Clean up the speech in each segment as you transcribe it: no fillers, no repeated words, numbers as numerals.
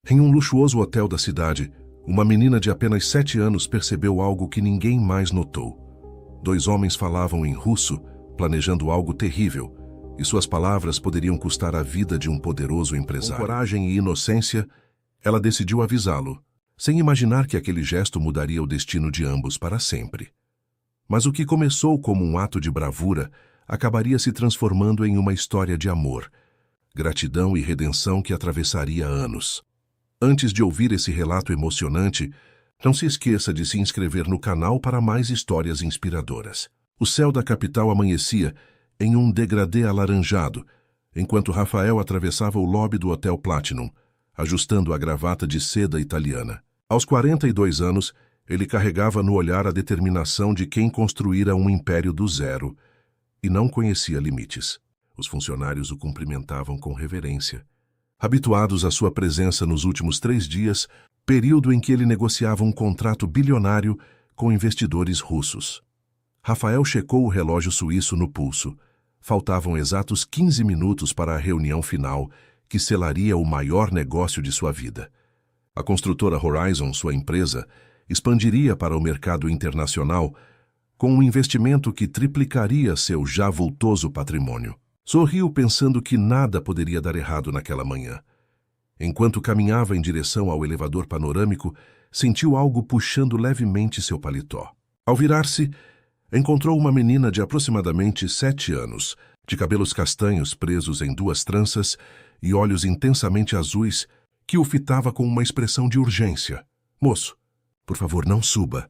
Em um luxuoso hotel da cidade, uma menina de apenas 7 anos percebeu algo que ninguém mais notou. 2 homens falavam em russo, planejando algo terrível, e suas palavras poderiam custar a vida de um poderoso empresário. Com coragem e inocência, ela decidiu avisá-lo, sem imaginar que aquele gesto mudaria o destino de ambos para sempre. Mas o que começou como um ato de bravura acabaria se transformando em uma história de amor, gratidão e redenção que atravessaria anos. Antes de ouvir esse relato emocionante, não se esqueça de se inscrever no canal para mais histórias inspiradoras. O céu da capital amanhecia em um degradê alaranjado, enquanto Rafael atravessava o lobby do Hotel Platinum, ajustando a gravata de seda italiana. Aos 42 anos, ele carregava no olhar a determinação de quem construíra um império do zero e não conhecia limites. Os funcionários o cumprimentavam com reverência, habituados à sua presença nos últimos 3 dias, período em que ele negociava um contrato bilionário com investidores russos. Rafael checou o relógio suíço no pulso. Faltavam exatos 15 minutos para a reunião final, que selaria o maior negócio de sua vida. A construtora Horizon, sua empresa, expandiria para o mercado internacional com um investimento que triplicaria seu já vultoso patrimônio. Sorriu pensando que nada poderia dar errado naquela manhã. Enquanto caminhava em direção ao elevador panorâmico, sentiu algo puxando levemente seu paletó. Ao virar-se, encontrou uma menina de aproximadamente 7 anos, de cabelos castanhos presos em 2 tranças e olhos intensamente azuis, que o fitava com uma expressão de urgência. "Moço, por favor, não suba."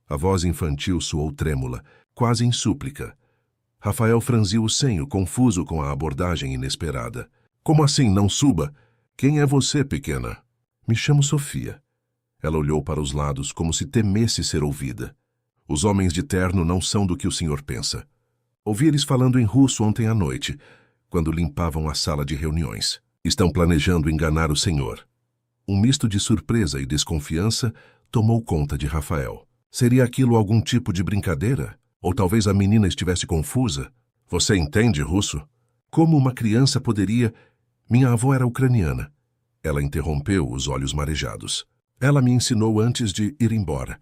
A voz infantil soou trêmula, quase em súplica. Rafael franziu o senho, confuso com a abordagem inesperada. "Como assim, não suba? Quem é você, pequena?" "Me chamo Sofia." Ela olhou para os lados como se temesse ser ouvida. "Os homens de terno não são do que o senhor pensa. Ouvi eles falando em russo ontem à noite, quando limpavam a sala de reuniões. Estão planejando enganar o senhor." Um misto de surpresa e desconfiança tomou conta de Rafael. Seria aquilo algum tipo de brincadeira? Ou talvez a menina estivesse confusa? "Você entende russo?" "Como uma criança poderia..." "Minha avó era ucraniana." Ela interrompeu, os olhos marejados. "Ela me ensinou antes de ir embora.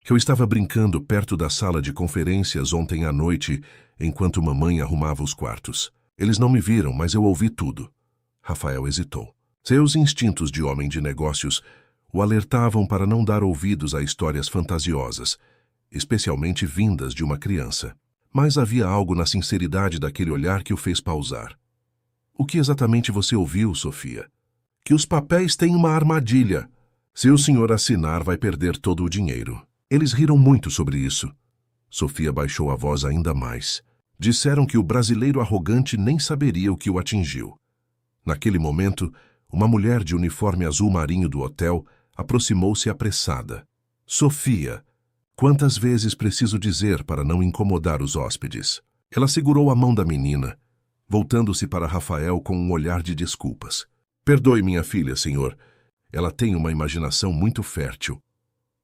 Eu estava brincando perto da sala de conferências ontem à noite, enquanto mamãe arrumava os quartos. Eles não me viram, mas eu ouvi tudo." Rafael hesitou. Seus instintos de homem de negócios o alertavam para não dar ouvidos a histórias fantasiosas, especialmente vindas de uma criança. Mas havia algo na sinceridade daquele olhar que o fez pausar. "O que exatamente você ouviu, Sofia?" "Que os papéis têm uma armadilha. Se o senhor assinar, vai perder todo o dinheiro." Eles riram muito sobre isso. Sofia baixou a voz ainda mais. Disseram que o brasileiro arrogante nem saberia o que o atingiu. Naquele momento, uma mulher de uniforme azul marinho do hotel aproximou-se apressada. "Sofia, quantas vezes preciso dizer para não incomodar os hóspedes?" Ela segurou a mão da menina, voltando-se para Rafael com um olhar de desculpas. "Perdoe minha filha, senhor. Ela tem uma imaginação muito fértil."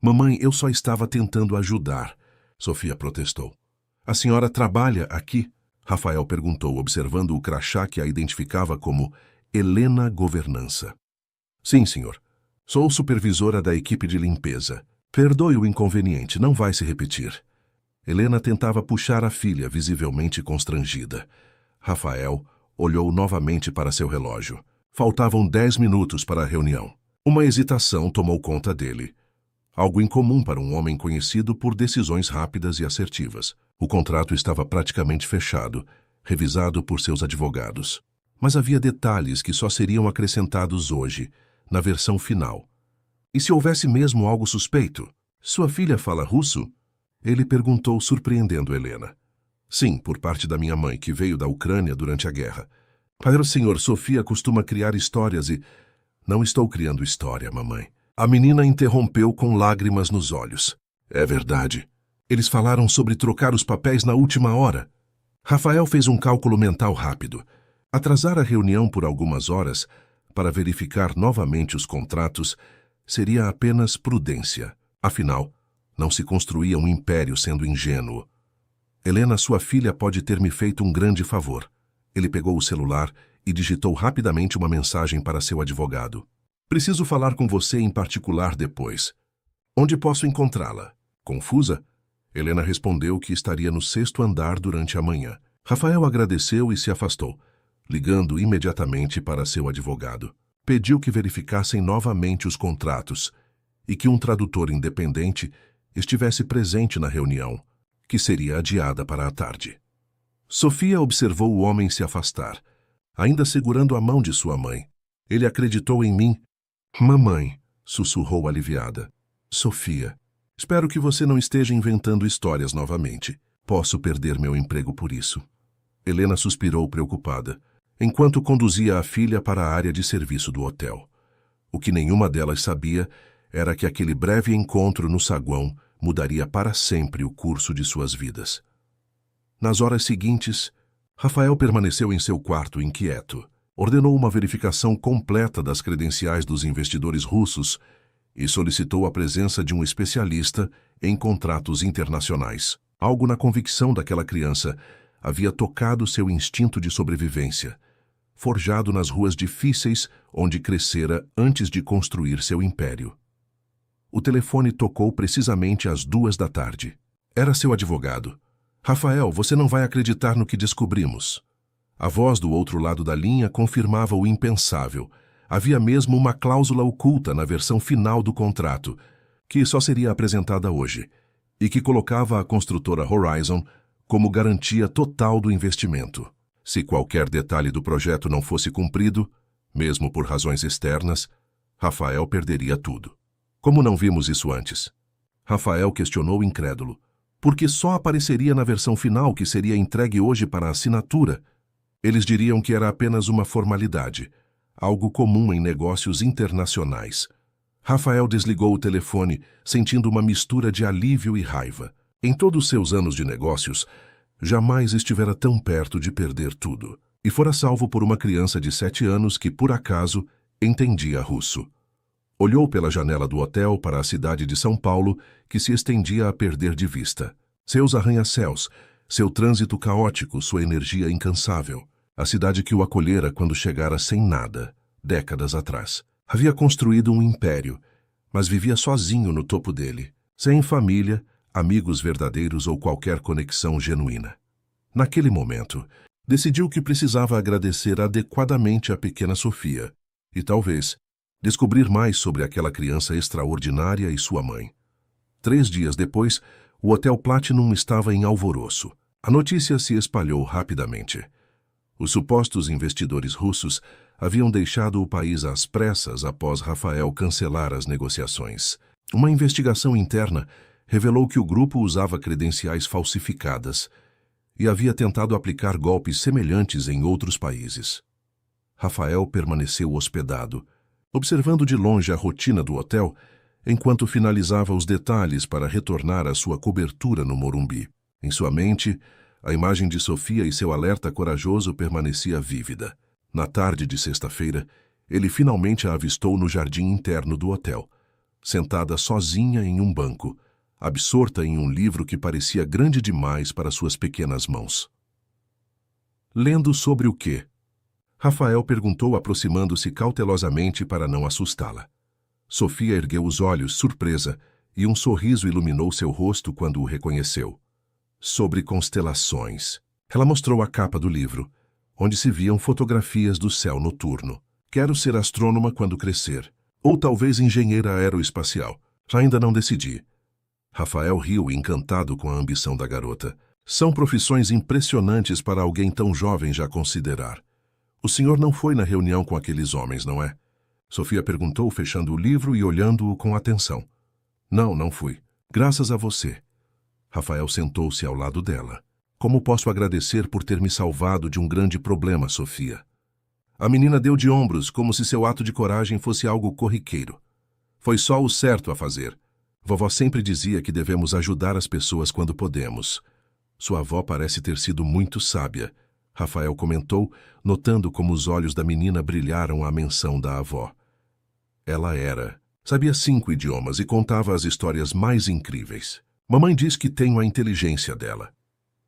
"Mamãe, eu só estava tentando ajudar." Sofia protestou. "A senhora trabalha aqui?" Rafael perguntou, observando o crachá que a identificava como Helena Governança. "Sim, senhor. Sou supervisora da equipe de limpeza." "Perdoe o inconveniente, não vai se repetir." Helena tentava puxar a filha, visivelmente constrangida. Rafael olhou novamente para seu relógio. Faltavam 10 minutos para a reunião. Uma hesitação tomou conta dele. Algo incomum para um homem conhecido por decisões rápidas e assertivas. O contrato estava praticamente fechado, revisado por seus advogados. Mas havia detalhes que só seriam acrescentados hoje, na versão final. E se houvesse mesmo algo suspeito? "Sua filha fala russo?" Ele perguntou, surpreendendo Helena. "Sim, por parte da minha mãe, que veio da Ucrânia durante a guerra. Para o senhor, Sofia costuma criar histórias e..." "Não estou criando história, mamãe." A menina interrompeu com lágrimas nos olhos. "É verdade. Eles falaram sobre trocar os papéis na última hora." Rafael fez um cálculo mental rápido. Atrasar a reunião por algumas horas para verificar novamente os contratos seria apenas prudência. Afinal, não se construía um império sendo ingênuo. "Helena, sua filha pode ter me feito um grande favor." Ele pegou o celular e digitou rapidamente uma mensagem para seu advogado. Preciso falar com você em particular depois. Onde posso encontrá-la? Confusa, Helena respondeu que estaria no 6º andar durante a manhã. Rafael agradeceu e se afastou, ligando imediatamente para seu advogado. Pediu que verificassem novamente os contratos e que um tradutor independente estivesse presente na reunião, que seria adiada para a tarde. Sofia observou o homem se afastar, ainda segurando a mão de sua mãe. Ele acreditou em mim. Mamãe, sussurrou aliviada. Sofia, espero que você não esteja inventando histórias novamente. Posso perder meu emprego por isso. Helena suspirou preocupada, enquanto conduzia a filha para a área de serviço do hotel. O que nenhuma delas sabia era que aquele breve encontro no saguão mudaria para sempre o curso de suas vidas. Nas horas seguintes, Rafael permaneceu em seu quarto inquieto. Ordenou uma verificação completa das credenciais dos investidores russos e solicitou a presença de um especialista em contratos internacionais. Algo na convicção daquela criança havia tocado seu instinto de sobrevivência, forjado nas ruas difíceis onde crescera antes de construir seu império. O telefone tocou precisamente às 2 da tarde. Era seu advogado. Rafael, você não vai acreditar no que descobrimos. A voz do outro lado da linha confirmava o impensável. Havia mesmo uma cláusula oculta na versão final do contrato, que só seria apresentada hoje, e que colocava a construtora Horizon como garantia total do investimento. Se qualquer detalhe do projeto não fosse cumprido, mesmo por razões externas, Rafael perderia tudo. Como não vimos isso antes? Rafael questionou incrédulo. Porque só apareceria na versão final que seria entregue hoje para assinatura. Eles diriam que era apenas uma formalidade, algo comum em negócios internacionais. Rafael desligou o telefone, sentindo uma mistura de alívio e raiva. Em todos seus anos de negócios, jamais estivera tão perto de perder tudo. E fora salvo por uma criança de 7 anos que, por acaso, entendia russo. Olhou pela janela do hotel para a cidade de São Paulo, que se estendia a perder de vista. Seus arranha-céus, seu trânsito caótico, sua energia incansável. A cidade que o acolhera quando chegara sem nada, décadas atrás. Havia construído um império, mas vivia sozinho no topo dele, sem família, amigos verdadeiros ou qualquer conexão genuína. Naquele momento, decidiu que precisava agradecer adequadamente a pequena Sofia e, talvez, descobrir mais sobre aquela criança extraordinária e sua mãe. 3 dias depois, o Hotel Platinum estava em alvoroço. A notícia se espalhou rapidamente. Os supostos investidores russos haviam deixado o país às pressas após Rafael cancelar as negociações. Uma investigação interna revelou que o grupo usava credenciais falsificadas e havia tentado aplicar golpes semelhantes em outros países. Rafael permaneceu hospedado, observando de longe a rotina do hotel, enquanto finalizava os detalhes para retornar à sua cobertura no Morumbi. Em sua mente, a imagem de Sofia e seu alerta corajoso permanecia vívida. Na tarde de sexta-feira, ele finalmente a avistou no jardim interno do hotel, sentada sozinha em um banco, absorta em um livro que parecia grande demais para suas pequenas mãos. Lendo sobre o quê? Rafael perguntou, aproximando-se cautelosamente para não assustá-la. Sofia ergueu os olhos, surpresa, e um sorriso iluminou seu rosto quando o reconheceu. Sobre constelações. Ela mostrou a capa do livro, onde se viam fotografias do céu noturno. Quero ser astrônoma quando crescer, ou talvez engenheira aeroespacial. Ainda não decidi. Rafael riu, encantado com a ambição da garota. São profissões impressionantes para alguém tão jovem já considerar. O senhor não foi na reunião com aqueles homens, não é? Sofia perguntou, fechando o livro e olhando-o com atenção. Não, não fui. Graças a você. Rafael sentou-se ao lado dela. Como posso agradecer por ter me salvado de um grande problema, Sofia? A menina deu de ombros, como se seu ato de coragem fosse algo corriqueiro. Foi só o certo a fazer. Vovó sempre dizia que devemos ajudar as pessoas quando podemos. Sua avó parece ter sido muito sábia, Rafael comentou, notando como os olhos da menina brilharam à menção da avó. Ela sabia 5 idiomas e contava as histórias mais incríveis. Mamãe diz que tenho a inteligência dela.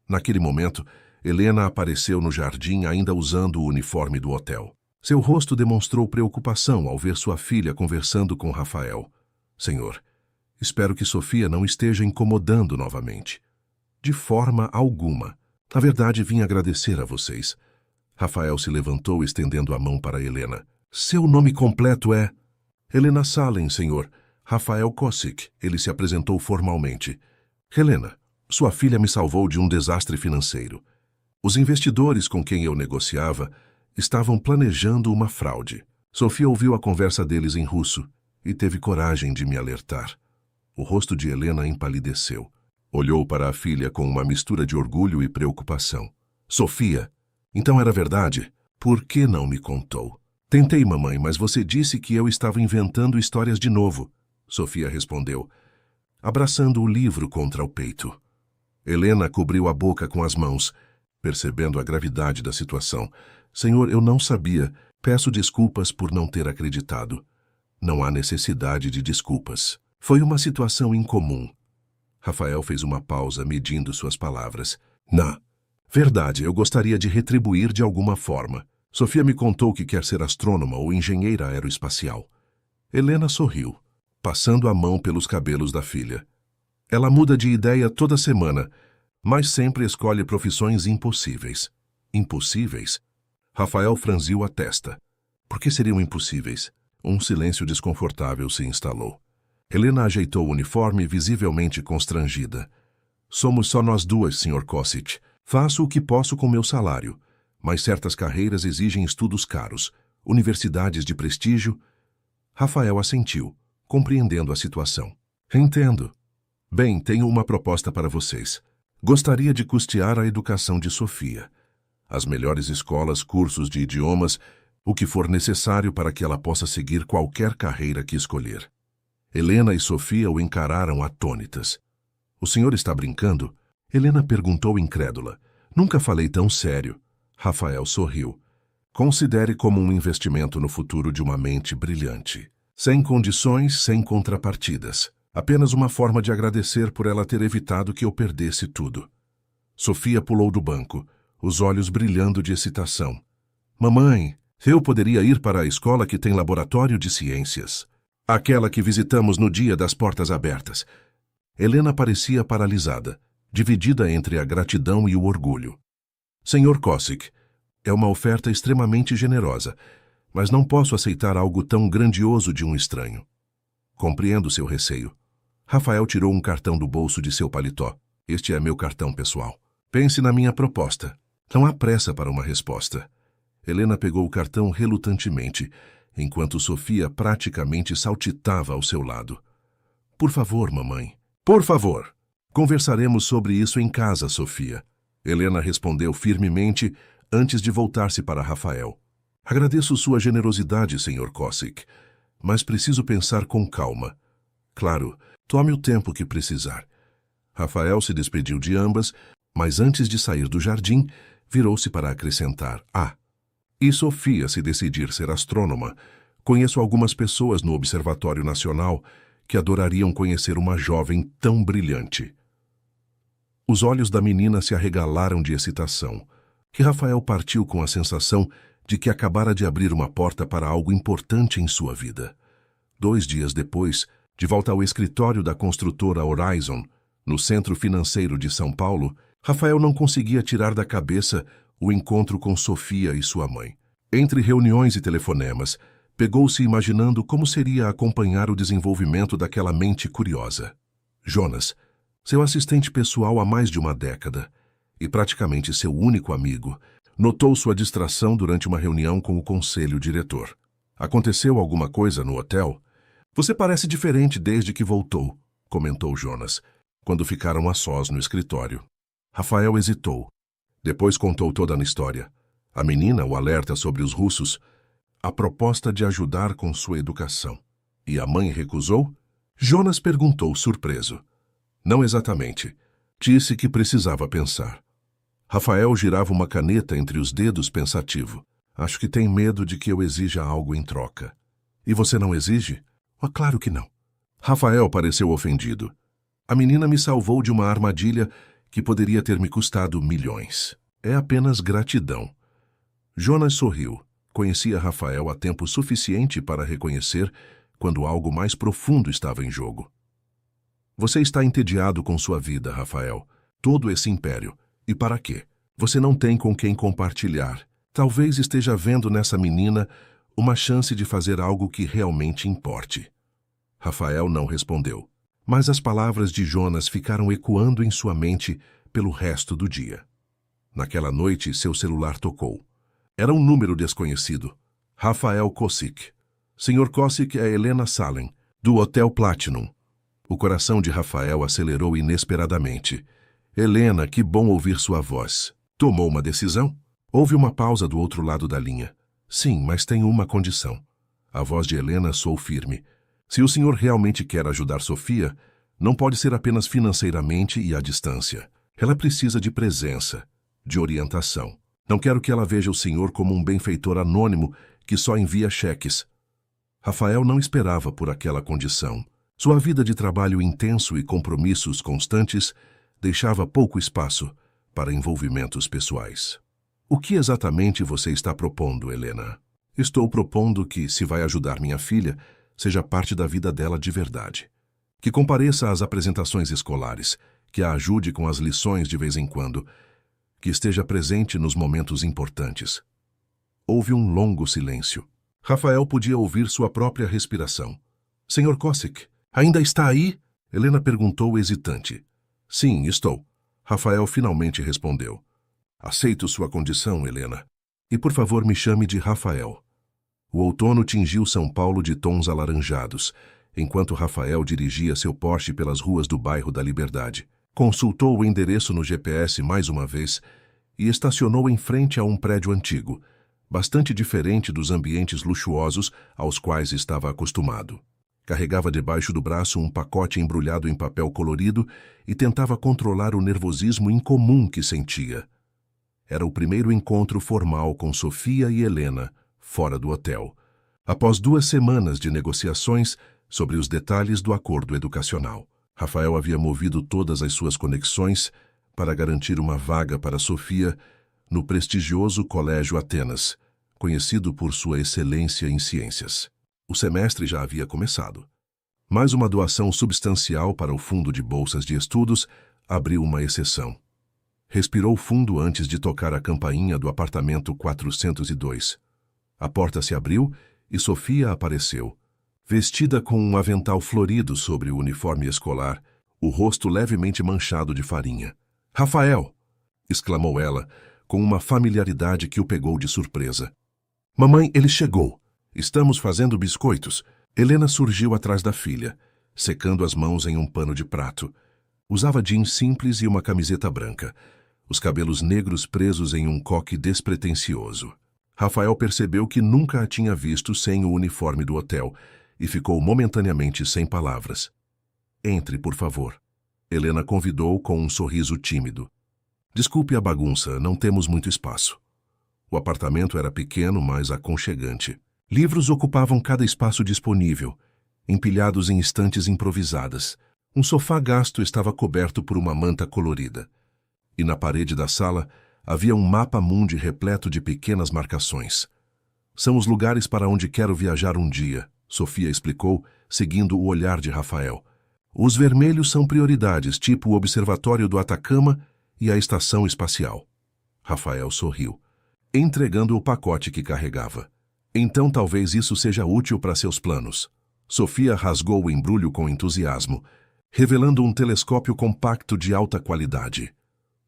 Naquele momento, Helena apareceu no jardim ainda usando o uniforme do hotel. Seu rosto demonstrou preocupação ao ver sua filha conversando com Rafael. Senhor, espero que Sofia não esteja incomodando novamente. De forma alguma. Na verdade, vim agradecer a vocês. Rafael se levantou, estendendo a mão para Helena. Seu nome completo é... Helena Salem, senhor. Rafael Kossik. Ele se apresentou formalmente. Helena, sua filha me salvou de um desastre financeiro. Os investidores com quem eu negociava estavam planejando uma fraude. Sofia ouviu a conversa deles em russo e teve coragem de me alertar. O rosto de Helena empalideceu. Olhou para a filha com uma mistura de orgulho e preocupação. Sofia, então era verdade? Por que não me contou? Tentei, mamãe, mas você disse que eu estava inventando histórias de novo. Sofia respondeu, abraçando o livro contra o peito. Helena cobriu a boca com as mãos, percebendo a gravidade da situação. Senhor, eu não sabia. Peço desculpas por não ter acreditado. Não há necessidade de desculpas. Foi uma situação incomum. Rafael fez uma pausa, medindo suas palavras. Na verdade, eu gostaria de retribuir de alguma forma. Sofia me contou que quer ser astrônoma ou engenheira aeroespacial. Helena sorriu, passando a mão pelos cabelos da filha. Ela muda de ideia toda semana, mas sempre escolhe profissões impossíveis. Impossíveis? Rafael franziu a testa. Por que seriam impossíveis? Um silêncio desconfortável se instalou. Helena ajeitou o uniforme, visivelmente constrangida. Somos só nós duas, Sr. Kossik. Faço o que posso com meu salário, mas certas carreiras exigem estudos caros, universidades de prestígio. Rafael assentiu, compreendendo a situação. Entendo. Bem, tenho uma proposta para vocês. Gostaria de custear a educação de Sofia. As melhores escolas, cursos de idiomas, o que for necessário para que ela possa seguir qualquer carreira que escolher. Helena e Sofia o encararam atônitas. O senhor está brincando? Helena perguntou incrédula. Nunca falei tão sério. Rafael sorriu. Considere como um investimento no futuro de uma mente brilhante. Sem condições, sem contrapartidas. Apenas uma forma de agradecer por ela ter evitado que eu perdesse tudo. Sofia pulou do banco, os olhos brilhando de excitação. Mamãe, eu poderia ir para a escola que tem laboratório de ciências. Aquela que visitamos no dia das portas abertas. Helena parecia paralisada, dividida entre a gratidão e o orgulho. Senhor Kossik, é uma oferta extremamente generosa, mas não posso aceitar algo tão grandioso de um estranho. Compreendo seu receio. Rafael tirou um cartão do bolso de seu paletó. Este é meu cartão pessoal. Pense na minha proposta. Não há pressa para uma resposta. Helena pegou o cartão relutantemente, enquanto Sofia praticamente saltitava ao seu lado. Por favor, mamãe. Por favor. Conversaremos sobre isso em casa, Sofia. Helena respondeu firmemente antes de voltar-se para Rafael. Agradeço sua generosidade, Sr. Kossik, mas preciso pensar com calma. Claro, tome o tempo que precisar. Rafael se despediu de ambas, mas antes de sair do jardim, virou-se para acrescentar: e Sofia, se decidir ser astrônoma, conheço algumas pessoas no Observatório Nacional que adorariam conhecer uma jovem tão brilhante. Os olhos da menina se arregalaram de excitação, e Rafael partiu com a sensação de que acabara de abrir uma porta para algo importante em sua vida. 2 dias depois, de volta ao escritório da construtora Horizon, no centro financeiro de São Paulo, Rafael não conseguia tirar da cabeça o encontro com Sofia e sua mãe. Entre reuniões e telefonemas, pegou-se imaginando como seria acompanhar o desenvolvimento daquela mente curiosa. Jonas, seu assistente pessoal há mais de uma década, e praticamente seu único amigo, notou sua distração durante uma reunião com o conselho diretor. Aconteceu alguma coisa no hotel? Você parece diferente desde que voltou, comentou Jonas, quando ficaram a sós no escritório. Rafael hesitou. Depois contou toda a história. A menina o alerta sobre os russos, a proposta de ajudar com sua educação. E a mãe recusou? Jonas perguntou, surpreso. Não exatamente. Disse que precisava pensar. Rafael girava uma caneta entre os dedos pensativo. Acho que tem medo de que eu exija algo em troca. E você não exige? Claro que não. Rafael pareceu ofendido. A menina me salvou de uma armadilha que poderia ter me custado milhões. É apenas gratidão. Jonas sorriu, Conhecia Rafael há tempo suficiente para reconhecer quando algo mais profundo estava em jogo. Você está entediado com sua vida, Rafael. Todo esse império. E para quê? Você não tem com quem compartilhar. Talvez esteja vendo nessa menina uma chance de fazer algo que realmente importe. Rafael não respondeu, mas as palavras de Jonas ficaram ecoando em sua mente pelo resto do dia. Naquela noite, seu celular tocou. Era um número desconhecido. Rafael Kosick. Sr. Kosick, é Helena Salem, do Hotel Platinum. O coração de Rafael acelerou inesperadamente. Helena, que bom ouvir sua voz. Tomou uma decisão? Houve uma pausa do outro lado da linha. Sim, mas tenho uma condição. A voz de Helena soou firme. Se o senhor realmente quer ajudar Sofia, não pode ser apenas financeiramente e à distância. Ela precisa de presença, de orientação. Não quero que ela veja o senhor como um benfeitor anônimo que só envia cheques. Rafael não esperava por aquela condição. Sua vida de trabalho intenso e compromissos constantes deixava pouco espaço para envolvimentos pessoais. O que exatamente você está propondo, Helena? Estou propondo que, se vai ajudar minha filha, seja parte da vida dela de verdade. Que compareça às apresentações escolares, que a ajude com as lições de vez em quando, que esteja presente nos momentos importantes. Houve um longo silêncio. Rafael podia ouvir sua própria respiração. Sr. Kosick, ainda está aí? Helena perguntou hesitante. Sim, estou. Rafael finalmente respondeu. Aceito sua condição, Helena. E por favor me chame de Rafael. O outono tingiu São Paulo de tons alaranjados, enquanto Rafael dirigia seu Porsche pelas ruas do bairro da Liberdade. Consultou o endereço no GPS mais uma vez e estacionou em frente a um prédio antigo, bastante diferente dos ambientes luxuosos aos quais estava acostumado. Carregava debaixo do braço um pacote embrulhado em papel colorido e tentava controlar o nervosismo incomum que sentia. Era o primeiro encontro formal com Sofia e Helena, fora do hotel, após 2 semanas de negociações sobre os detalhes do acordo educacional. Rafael havia movido todas as suas conexões para garantir uma vaga para Sofia no prestigioso Colégio Atenas, conhecido por sua excelência em ciências. O semestre já havia começado. Mais uma doação substancial para o fundo de bolsas de estudos abriu uma exceção. Respirou fundo antes de tocar a campainha do apartamento 402. A porta se abriu e Sofia apareceu, vestida com um avental florido sobre o uniforme escolar, o rosto levemente manchado de farinha. — Rafael! Exclamou ela, com uma familiaridade que o pegou de surpresa. — Mamãe, ele chegou. Estamos fazendo biscoitos. Helena surgiu atrás da filha, secando as mãos em um pano de prato. Usava jeans simples e uma camiseta branca, os cabelos negros presos em um coque despretensioso. Rafael percebeu que nunca a tinha visto sem o uniforme do hotel e ficou momentaneamente sem palavras. — Entre, por favor. Helena convidou com um sorriso tímido. — Desculpe a bagunça, não temos muito espaço. O apartamento era pequeno, mas aconchegante. Livros ocupavam cada espaço disponível, empilhados em estantes improvisadas. Um sofá gasto estava coberto por uma manta colorida. E na parede da sala havia um mapa-mundi repleto de pequenas marcações. — São os lugares para onde quero viajar um dia, Sofia explicou, seguindo o olhar de Rafael. Os vermelhos são prioridades, tipo o Observatório do Atacama e a Estação Espacial. Rafael sorriu, entregando o pacote que carregava. Então talvez isso seja útil para seus planos. Sofia rasgou o embrulho com entusiasmo, revelando um telescópio compacto de alta qualidade.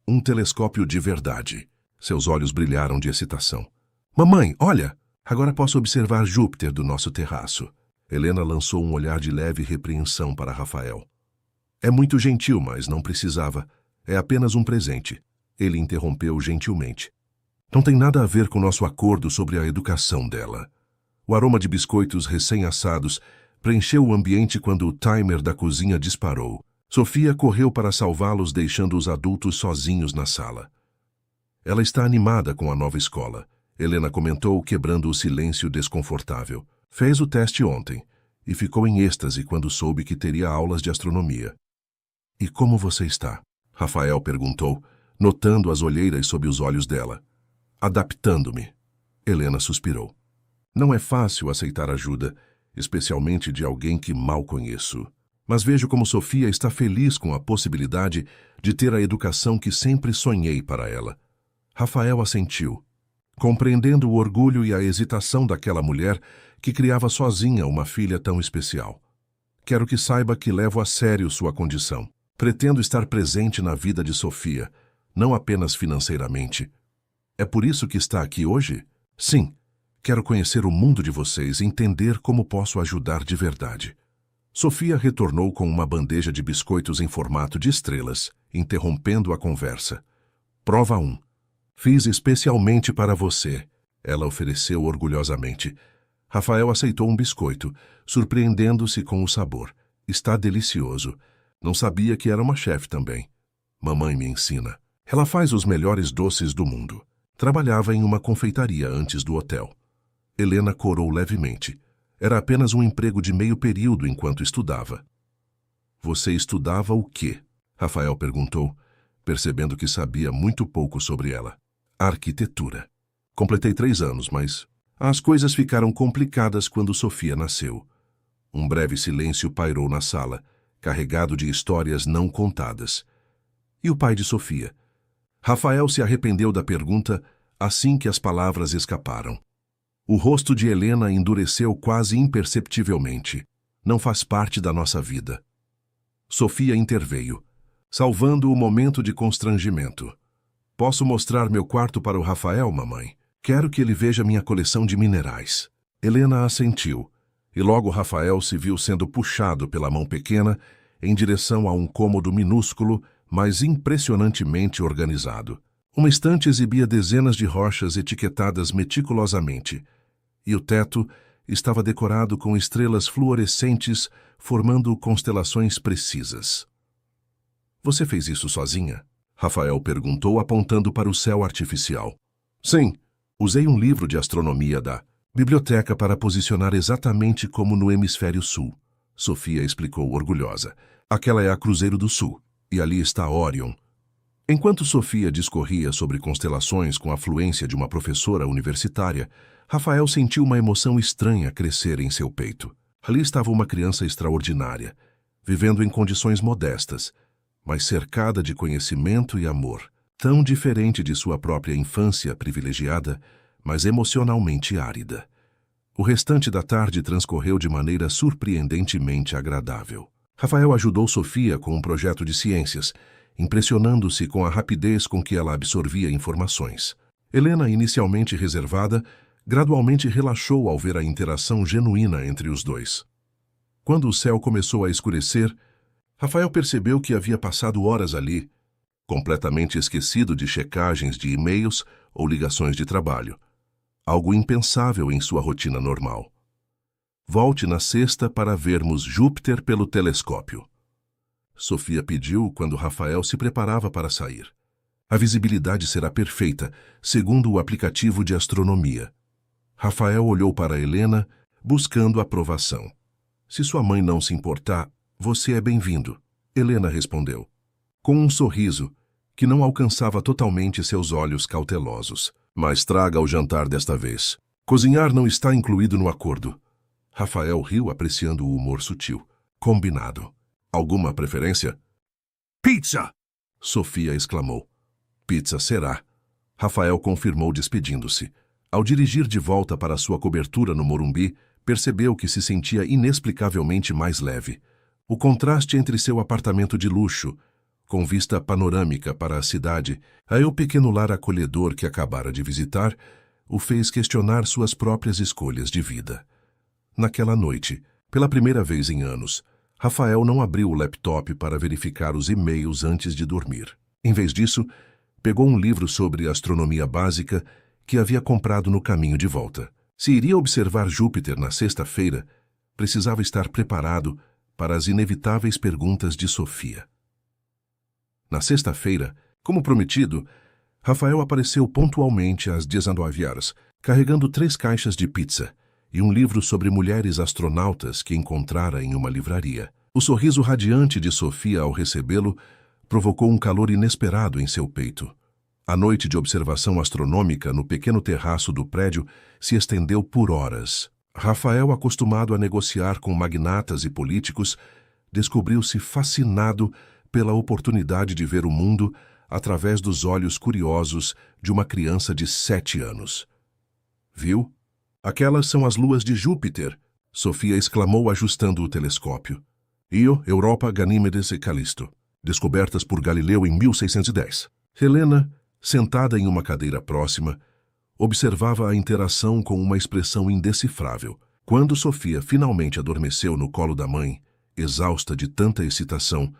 Um telescópio de verdade. Seus olhos brilharam de excitação. — Mamãe, olha! Agora posso observar Júpiter do nosso terraço. Helena lançou um olhar de leve repreensão para Rafael. — É muito gentil, mas não precisava. É apenas um presente. Ele interrompeu gentilmente. Não tem nada a ver com nosso acordo sobre a educação dela. O aroma de biscoitos recém-assados preencheu o ambiente quando o timer da cozinha disparou. Sofia correu para salvá-los, deixando os adultos sozinhos na sala. Ela está animada com a nova escola, Helena comentou, quebrando o silêncio desconfortável. Fez o teste ontem e ficou em êxtase quando soube que teria aulas de astronomia. — E como você está? Rafael perguntou, notando as olheiras sob os olhos dela. — Adaptando-me. Helena suspirou. Não é fácil aceitar ajuda, especialmente de alguém que mal conheço. Mas vejo como Sofia está feliz com a possibilidade de ter a educação que sempre sonhei para ela. Rafael assentiu, compreendendo o orgulho e a hesitação daquela mulher que criava sozinha uma filha tão especial. Quero que saiba que levo a sério sua condição. Pretendo estar presente na vida de Sofia, não apenas financeiramente. É por isso que está aqui hoje? Sim. Quero conhecer o mundo de vocês e entender como posso ajudar de verdade. Sofia retornou com uma bandeja de biscoitos em formato de estrelas, interrompendo a conversa. Prova 1. Fiz especialmente para você, ela ofereceu orgulhosamente. Rafael aceitou um biscoito, surpreendendo-se com o sabor. Está delicioso. Não sabia que era uma chefe também. Mamãe me ensina. Ela faz os melhores doces do mundo. Trabalhava em uma confeitaria antes do hotel. Helena corou levemente. Era apenas um emprego de meio período enquanto estudava. Você estudava o quê? Rafael perguntou, percebendo que sabia muito pouco sobre ela. Arquitetura. Completei 3 anos, mas as coisas ficaram complicadas quando Sofia nasceu. Um breve silêncio pairou na sala, carregado de histórias não contadas. E o pai de Sofia? Rafael se arrependeu da pergunta assim que as palavras escaparam. O rosto de Helena endureceu quase imperceptivelmente. Não faz parte da nossa vida. Sofia interveio, salvando o momento de constrangimento. Posso mostrar meu quarto para o Rafael, mamãe? Quero que ele veja minha coleção de minerais. Helena assentiu, e logo Rafael se viu sendo puxado pela mão pequena em direção a um cômodo minúsculo, mas impressionantemente organizado. Uma estante exibia dezenas de rochas etiquetadas meticulosamente, e o teto estava decorado com estrelas fluorescentes formando constelações precisas. Você fez isso sozinha? Rafael perguntou, apontando para o céu artificial. Sim, usei um livro de astronomia da biblioteca para posicionar exatamente como no hemisfério sul. Sofia explicou orgulhosa. Aquela é a Cruzeiro do Sul, e ali está Orion. Enquanto Sofia discorria sobre constelações com a fluência de uma professora universitária, Rafael sentiu uma emoção estranha crescer em seu peito. Ali estava uma criança extraordinária, vivendo em condições modestas, mas cercada de conhecimento e amor, tão diferente de sua própria infância privilegiada, mas emocionalmente árida. O restante da tarde transcorreu de maneira surpreendentemente agradável. Rafael ajudou Sofia com um projeto de ciências, impressionando-se com a rapidez com que ela absorvia informações. Helena, inicialmente reservada, gradualmente relaxou ao ver a interação genuína entre os dois. Quando o céu começou a escurecer, Rafael percebeu que havia passado horas ali, completamente esquecido de checagens de e-mails ou ligações de trabalho, algo impensável em sua rotina normal. Volte na sexta para vermos Júpiter pelo telescópio. Sofia pediu quando Rafael se preparava para sair. A visibilidade será perfeita, segundo o aplicativo de astronomia. Rafael olhou para Helena, buscando aprovação. Se sua mãe não se importar, você é bem-vindo, Helena respondeu, com um sorriso que não alcançava totalmente seus olhos cautelosos. Mas traga o jantar desta vez. Cozinhar não está incluído no acordo. Rafael riu, apreciando o humor sutil. Combinado. Alguma preferência? Pizza! Sofia exclamou. Pizza será. Rafael confirmou, despedindo-se. Ao dirigir de volta para sua cobertura no Morumbi, percebeu que se sentia inexplicavelmente mais leve. O contraste entre seu apartamento de luxo, com vista panorâmica para a cidade, e o pequeno lar acolhedor que acabara de visitar, o fez questionar suas próprias escolhas de vida. Naquela noite, pela primeira vez em anos, Rafael não abriu o laptop para verificar os e-mails antes de dormir. Em vez disso, pegou um livro sobre astronomia básica que havia comprado no caminho de volta. Se iria observar Júpiter na sexta-feira, precisava estar preparado para as inevitáveis perguntas de Sofia. Na sexta-feira, como prometido, Rafael apareceu pontualmente às 19h, carregando 3 caixas de pizza e um livro sobre mulheres astronautas que encontrara em uma livraria. O sorriso radiante de Sofia ao recebê-lo provocou um calor inesperado em seu peito. A noite de observação astronômica no pequeno terraço do prédio se estendeu por horas. Rafael, acostumado a negociar com magnatas e políticos, descobriu-se fascinado pela oportunidade de ver o mundo através dos olhos curiosos de uma criança de 7 anos. Viu? Aquelas são as luas de Júpiter, Sofia exclamou ajustando o telescópio. Io, Europa, Ganímedes e Calisto, descobertas por Galileu em 1610. Helena, sentada em uma cadeira próxima, observava a interação com uma expressão indecifrável. Quando Sofia finalmente adormeceu no colo da mãe, exausta de tanta excitação,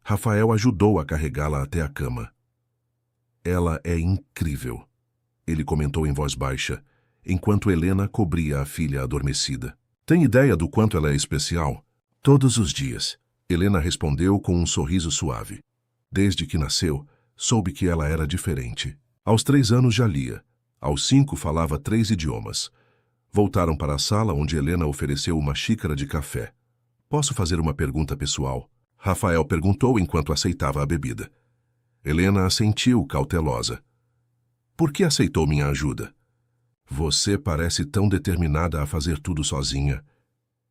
Rafael ajudou a carregá-la até a cama. Ela é incrível, ele comentou em voz baixa, enquanto Helena cobria a filha adormecida. Tem ideia do quanto ela é especial? Todos os dias, Helena respondeu com um sorriso suave. Desde que nasceu, soube que ela era diferente. Aos 3 anos já lia. Aos 5 falava 3 idiomas. Voltaram para a sala onde Helena ofereceu uma xícara de café. Posso fazer uma pergunta pessoal? Rafael perguntou enquanto aceitava a bebida. Helena assentiu, cautelosa. Por que aceitou minha ajuda? Você parece tão determinada a fazer tudo sozinha.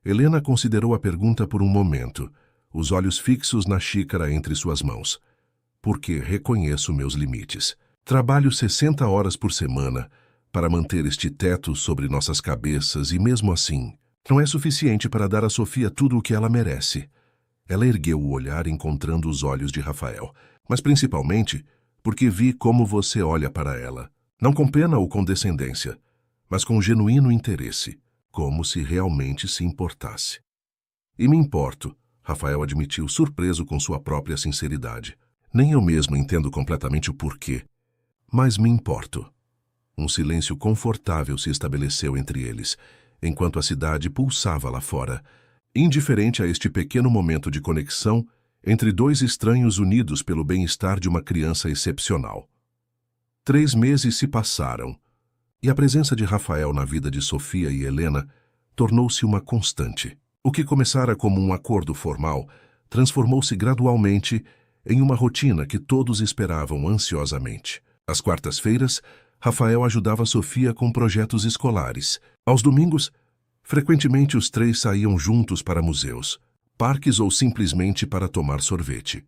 Helena considerou a pergunta por um momento, os olhos fixos na xícara entre suas mãos. Porque reconheço meus limites. Trabalho 60 horas por semana para manter este teto sobre nossas cabeças e, mesmo assim, não é suficiente para dar a Sofia tudo o que ela merece. Ela ergueu o olhar encontrando os olhos de Rafael, mas principalmente porque vi como você olha para ela. Não com pena ou condescendência, mas com genuíno interesse, como se realmente se importasse. E me importo, Rafael admitiu, surpreso com sua própria sinceridade. Nem eu mesmo entendo completamente o porquê, mas me importo. Um silêncio confortável se estabeleceu entre eles, enquanto a cidade pulsava lá fora, indiferente a este pequeno momento de conexão entre 2 estranhos unidos pelo bem-estar de uma criança excepcional. 3 meses se passaram, e a presença de Rafael na vida de Sofia e Helena tornou-se uma constante. O que começara como um acordo formal transformou-se gradualmente em uma rotina que todos esperavam ansiosamente. Às quartas-feiras, Rafael ajudava Sofia com projetos escolares. Aos domingos, frequentemente os 3 saíam juntos para museus, parques ou simplesmente para tomar sorvete.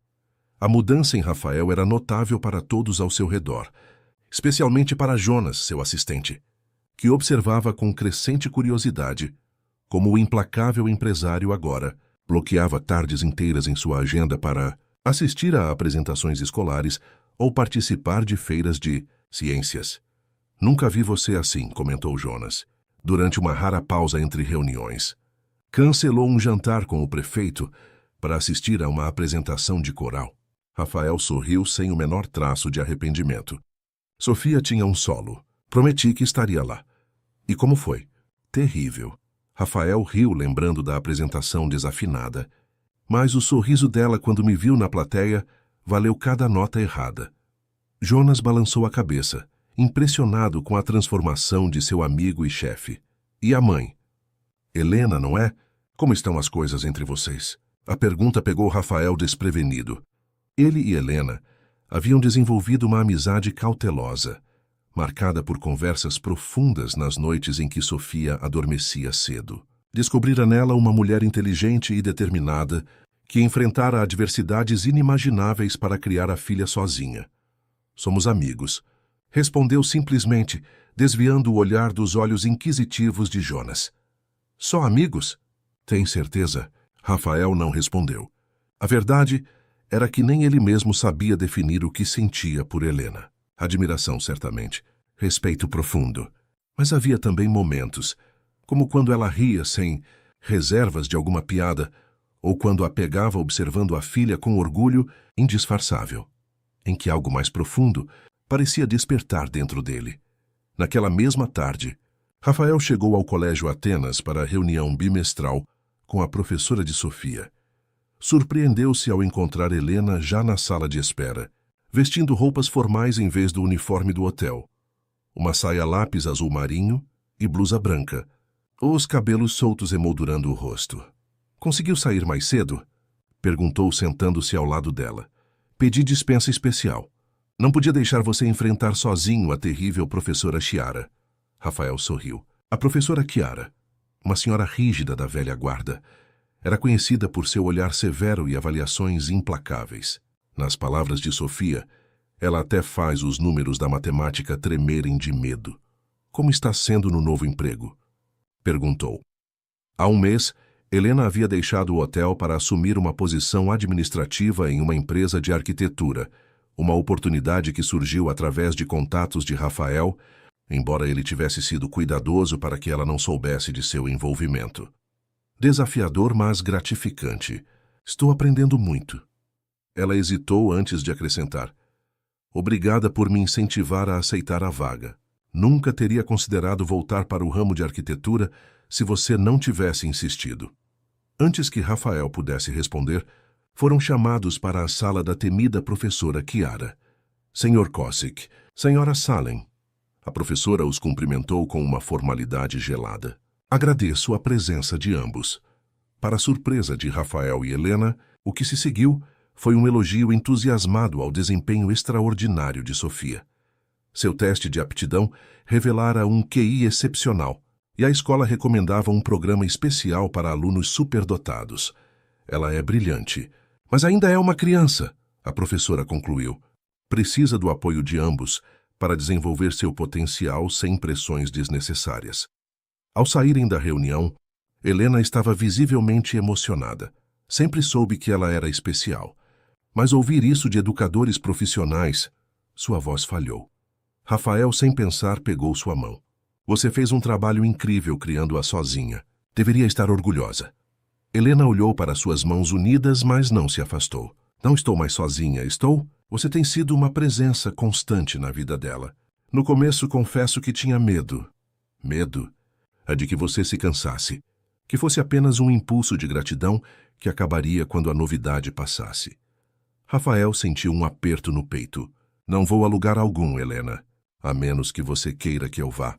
A mudança em Rafael era notável para todos ao seu redor, especialmente para Jonas, seu assistente, que observava com crescente curiosidade como o implacável empresário agora bloqueava tardes inteiras em sua agenda para assistir a apresentações escolares ou participar de feiras de ciências. Nunca vi você assim, comentou Jonas, durante uma rara pausa entre reuniões. Cancelou um jantar com o prefeito para assistir a uma apresentação de coral. Rafael sorriu sem o menor traço de arrependimento. Sofia tinha um solo. Prometi que estaria lá. E como foi? Terrível. Rafael riu lembrando da apresentação desafinada. Mas o sorriso dela quando me viu na plateia valeu cada nota errada. Jonas balançou a cabeça, impressionado com a transformação de seu amigo e chefe. E a mãe? Helena, não é? Como estão as coisas entre vocês? A pergunta pegou Rafael desprevenido. Ele e Helena haviam desenvolvido uma amizade cautelosa, marcada por conversas profundas nas noites em que Sofia adormecia cedo. Descobrira nela uma mulher inteligente e determinada que enfrentara adversidades inimagináveis para criar a filha sozinha. Somos amigos, respondeu simplesmente, desviando o olhar dos olhos inquisitivos de Jonas. Só amigos? Tem certeza? Rafael não respondeu. A verdade era que nem ele mesmo sabia definir o que sentia por Helena. Admiração, certamente. Respeito profundo. Mas havia também momentos, como quando ela ria sem reservas de alguma piada, ou quando a pegava observando a filha com orgulho indisfarçável, em que algo mais profundo parecia despertar dentro dele. Naquela mesma tarde, Rafael chegou ao Colégio Atenas para a reunião bimestral com a professora de Sofia. Surpreendeu-se ao encontrar Helena já na sala de espera, vestindo roupas formais em vez do uniforme do hotel. Uma saia lápis azul marinho e blusa branca, os cabelos soltos emoldurando o rosto. Conseguiu sair mais cedo? Perguntou sentando-se ao lado dela. Pedi dispensa especial. Não podia deixar você enfrentar sozinho a terrível professora Chiara. Rafael sorriu. A professora Chiara, uma senhora rígida da velha guarda, era conhecida por seu olhar severo e avaliações implacáveis. Nas palavras de Sofia, ela até faz os números da matemática tremerem de medo. Como está sendo no novo emprego? Perguntou. Há um mês, Helena havia deixado o hotel para assumir uma posição administrativa em uma empresa de arquitetura, uma oportunidade que surgiu através de contatos de Rafael, embora ele tivesse sido cuidadoso para que ela não soubesse de seu envolvimento. Desafiador, mas gratificante. Estou aprendendo muito. Ela hesitou antes de acrescentar. Obrigada por me incentivar a aceitar a vaga. Nunca teria considerado voltar para o ramo de arquitetura se você não tivesse insistido. Antes que Rafael pudesse responder, foram chamados para a sala da temida professora Chiara. Senhor Kossick, Senhora Salem. A professora os cumprimentou com uma formalidade gelada. Agradeço a presença de ambos. Para a surpresa de Rafael e Helena, o que se seguiu foi um elogio entusiasmado ao desempenho extraordinário de Sofia. Seu teste de aptidão revelara um QI excepcional, e a escola recomendava um programa especial para alunos superdotados. Ela é brilhante, mas ainda é uma criança, a professora concluiu. Precisa do apoio de ambos para desenvolver seu potencial sem pressões desnecessárias. Ao saírem da reunião, Helena estava visivelmente emocionada. Sempre soube que ela era especial. Mas ouvir isso de educadores profissionais, sua voz falhou. Rafael, sem pensar, pegou sua mão. Você fez um trabalho incrível criando-a sozinha. Deveria estar orgulhosa. Helena olhou para suas mãos unidas, mas não se afastou. Não estou mais sozinha, estou? Você tem sido uma presença constante na vida dela. No começo, confesso que tinha medo. Medo? A de que você se cansasse. Que fosse apenas um impulso de gratidão que acabaria quando a novidade passasse. Rafael sentiu um aperto no peito. Não vou a lugar algum, Helena, a menos que você queira que eu vá.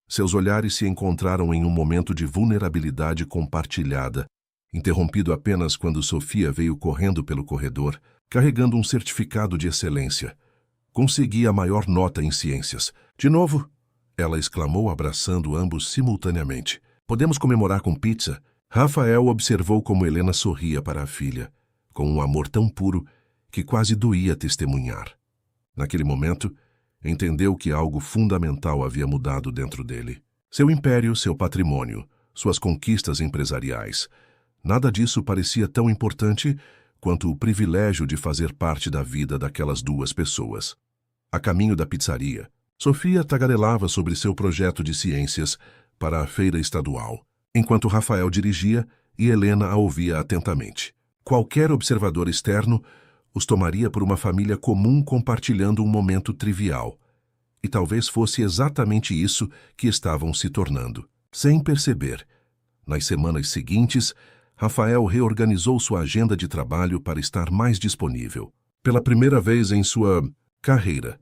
Seus olhares se encontraram em um momento de vulnerabilidade compartilhada, interrompido apenas quando Sofia veio correndo pelo corredor, carregando um certificado de excelência. Consegui a maior nota em ciências. De novo? Ela exclamou, abraçando ambos simultaneamente. Podemos comemorar com pizza? Rafael observou como Helena sorria para a filha, com um amor tão puro que quase doía testemunhar. Naquele momento, entendeu que algo fundamental havia mudado dentro dele. Seu império, seu patrimônio, suas conquistas empresariais. Nada disso parecia tão importante quanto o privilégio de fazer parte da vida daquelas duas pessoas. A caminho da pizzaria, Sofia tagarelava sobre seu projeto de ciências para a feira estadual, enquanto Rafael dirigia e Helena a ouvia atentamente. Qualquer observador externo os tomaria por uma família comum compartilhando um momento trivial. E talvez fosse exatamente isso que estavam se tornando. Sem perceber, nas semanas seguintes, Rafael reorganizou sua agenda de trabalho para estar mais disponível. Pela primeira vez em sua carreira,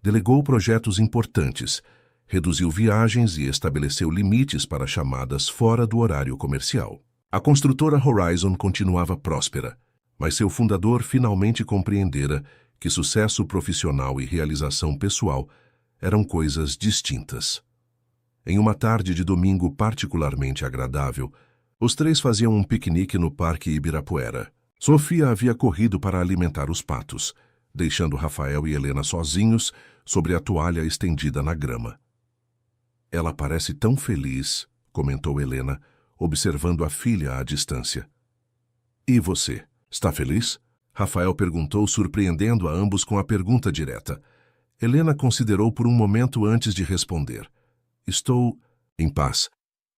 delegou projetos importantes, reduziu viagens e estabeleceu limites para chamadas fora do horário comercial. A construtora Horizon continuava próspera, mas seu fundador finalmente compreendera que sucesso profissional e realização pessoal eram coisas distintas. Em uma tarde de domingo particularmente agradável, os três faziam um piquenique no Parque Ibirapuera. Sofia havia corrido para alimentar os patos, deixando Rafael e Helena sozinhos sobre a toalha estendida na grama. Ela parece tão feliz, comentou Helena, observando a filha à distância. E você, está feliz? Rafael perguntou, surpreendendo a ambos com a pergunta direta. Helena considerou por um momento antes de responder. Estou em paz.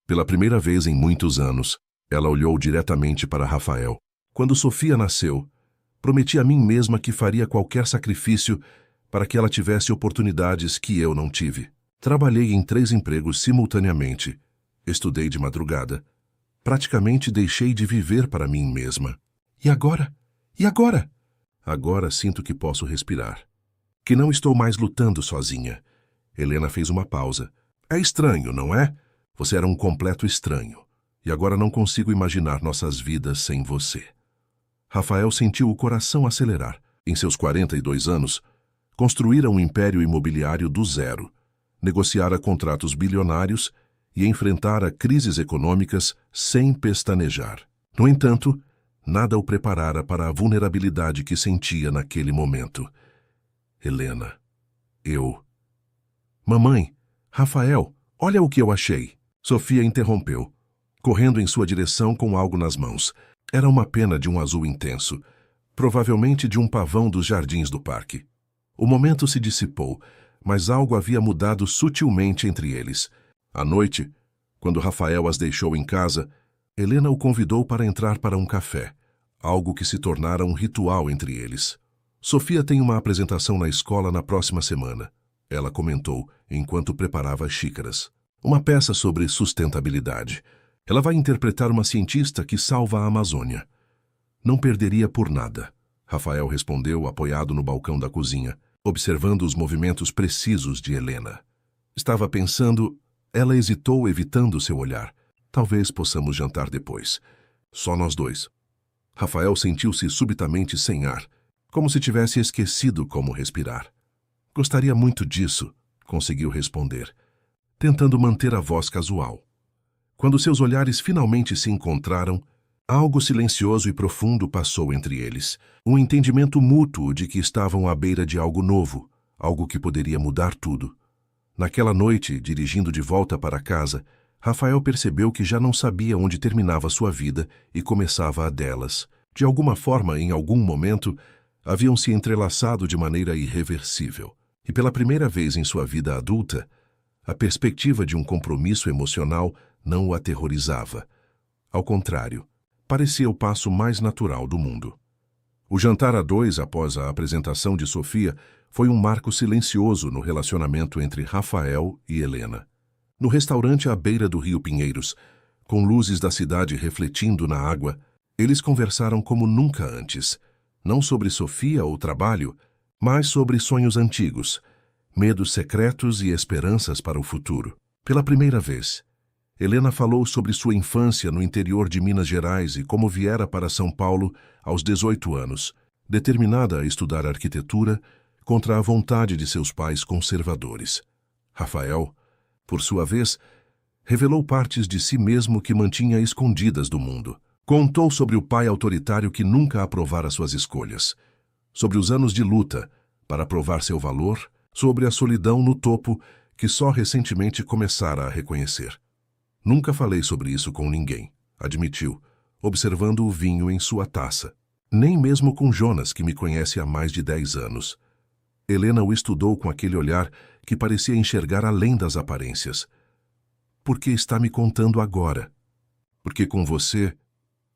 Pela primeira vez em muitos anos, ela olhou diretamente para Rafael. Quando Sofia nasceu, prometi a mim mesma que faria qualquer sacrifício para que ela tivesse oportunidades que eu não tive. Trabalhei em 3 empregos simultaneamente. Estudei de madrugada. Praticamente deixei de viver para mim mesma. E agora? E agora? Agora sinto que posso respirar. Que não estou mais lutando sozinha. Helena fez uma pausa. É estranho, não é? Você era um completo estranho. E agora não consigo imaginar nossas vidas sem você. Rafael sentiu o coração acelerar. Em seus 42 anos, Construíra um império imobiliário do zero, negociara contratos bilionários e enfrentara crises econômicas sem pestanejar. No entanto, nada o preparara para a vulnerabilidade que sentia naquele momento. Helena. Mamãe, Rafael, olha o que eu achei. Sofia interrompeu, correndo em sua direção com algo nas mãos. Era uma pena de um azul intenso, provavelmente de um pavão dos jardins do parque. O momento se dissipou, mas algo havia mudado sutilmente entre eles. À noite, quando Rafael as deixou em casa, Helena o convidou para entrar para um café, algo que se tornara um ritual entre eles. Sofia tem uma apresentação na escola na próxima semana, ela comentou enquanto preparava as xícaras. Uma peça sobre sustentabilidade. Ela vai interpretar uma cientista que salva a Amazônia. Não perderia por nada, Rafael respondeu apoiado no balcão da cozinha, observando os movimentos precisos de Helena. Estava pensando, ela hesitou evitando seu olhar. Talvez possamos jantar depois. Só nós dois. Rafael sentiu-se subitamente sem ar, como se tivesse esquecido como respirar. Gostaria muito disso, conseguiu responder, tentando manter a voz casual. Quando seus olhares finalmente se encontraram, algo silencioso e profundo passou entre eles. Um entendimento mútuo de que estavam à beira de algo novo, algo que poderia mudar tudo. Naquela noite, dirigindo de volta para casa, Rafael percebeu que já não sabia onde terminava sua vida e começava a delas. De alguma forma, em algum momento, haviam se entrelaçado de maneira irreversível. E pela primeira vez em sua vida adulta, a perspectiva de um compromisso emocional não o aterrorizava. Ao contrário, parecia o passo mais natural do mundo. O jantar a dois após a apresentação de Sofia foi um marco silencioso no relacionamento entre Rafael e Helena. No restaurante à beira do Rio Pinheiros, com luzes da cidade refletindo na água, eles conversaram como nunca antes, não sobre Sofia ou trabalho, mas sobre sonhos antigos, medos secretos e esperanças para o futuro. Pela primeira vez, Helena falou sobre sua infância no interior de Minas Gerais e como viera para São Paulo aos 18 anos, determinada a estudar arquitetura contra a vontade de seus pais conservadores. Rafael, por sua vez, revelou partes de si mesmo que mantinha escondidas do mundo. Contou sobre o pai autoritário que nunca aprovara suas escolhas, sobre os anos de luta para provar seu valor, sobre a solidão no topo que só recentemente começara a reconhecer. Nunca falei sobre isso com ninguém, admitiu, observando o vinho em sua taça. Nem mesmo com Jonas, que me conhece há mais de 10 anos. Helena o estudou com aquele olhar que parecia enxergar além das aparências. Por que está me contando agora? Porque com você...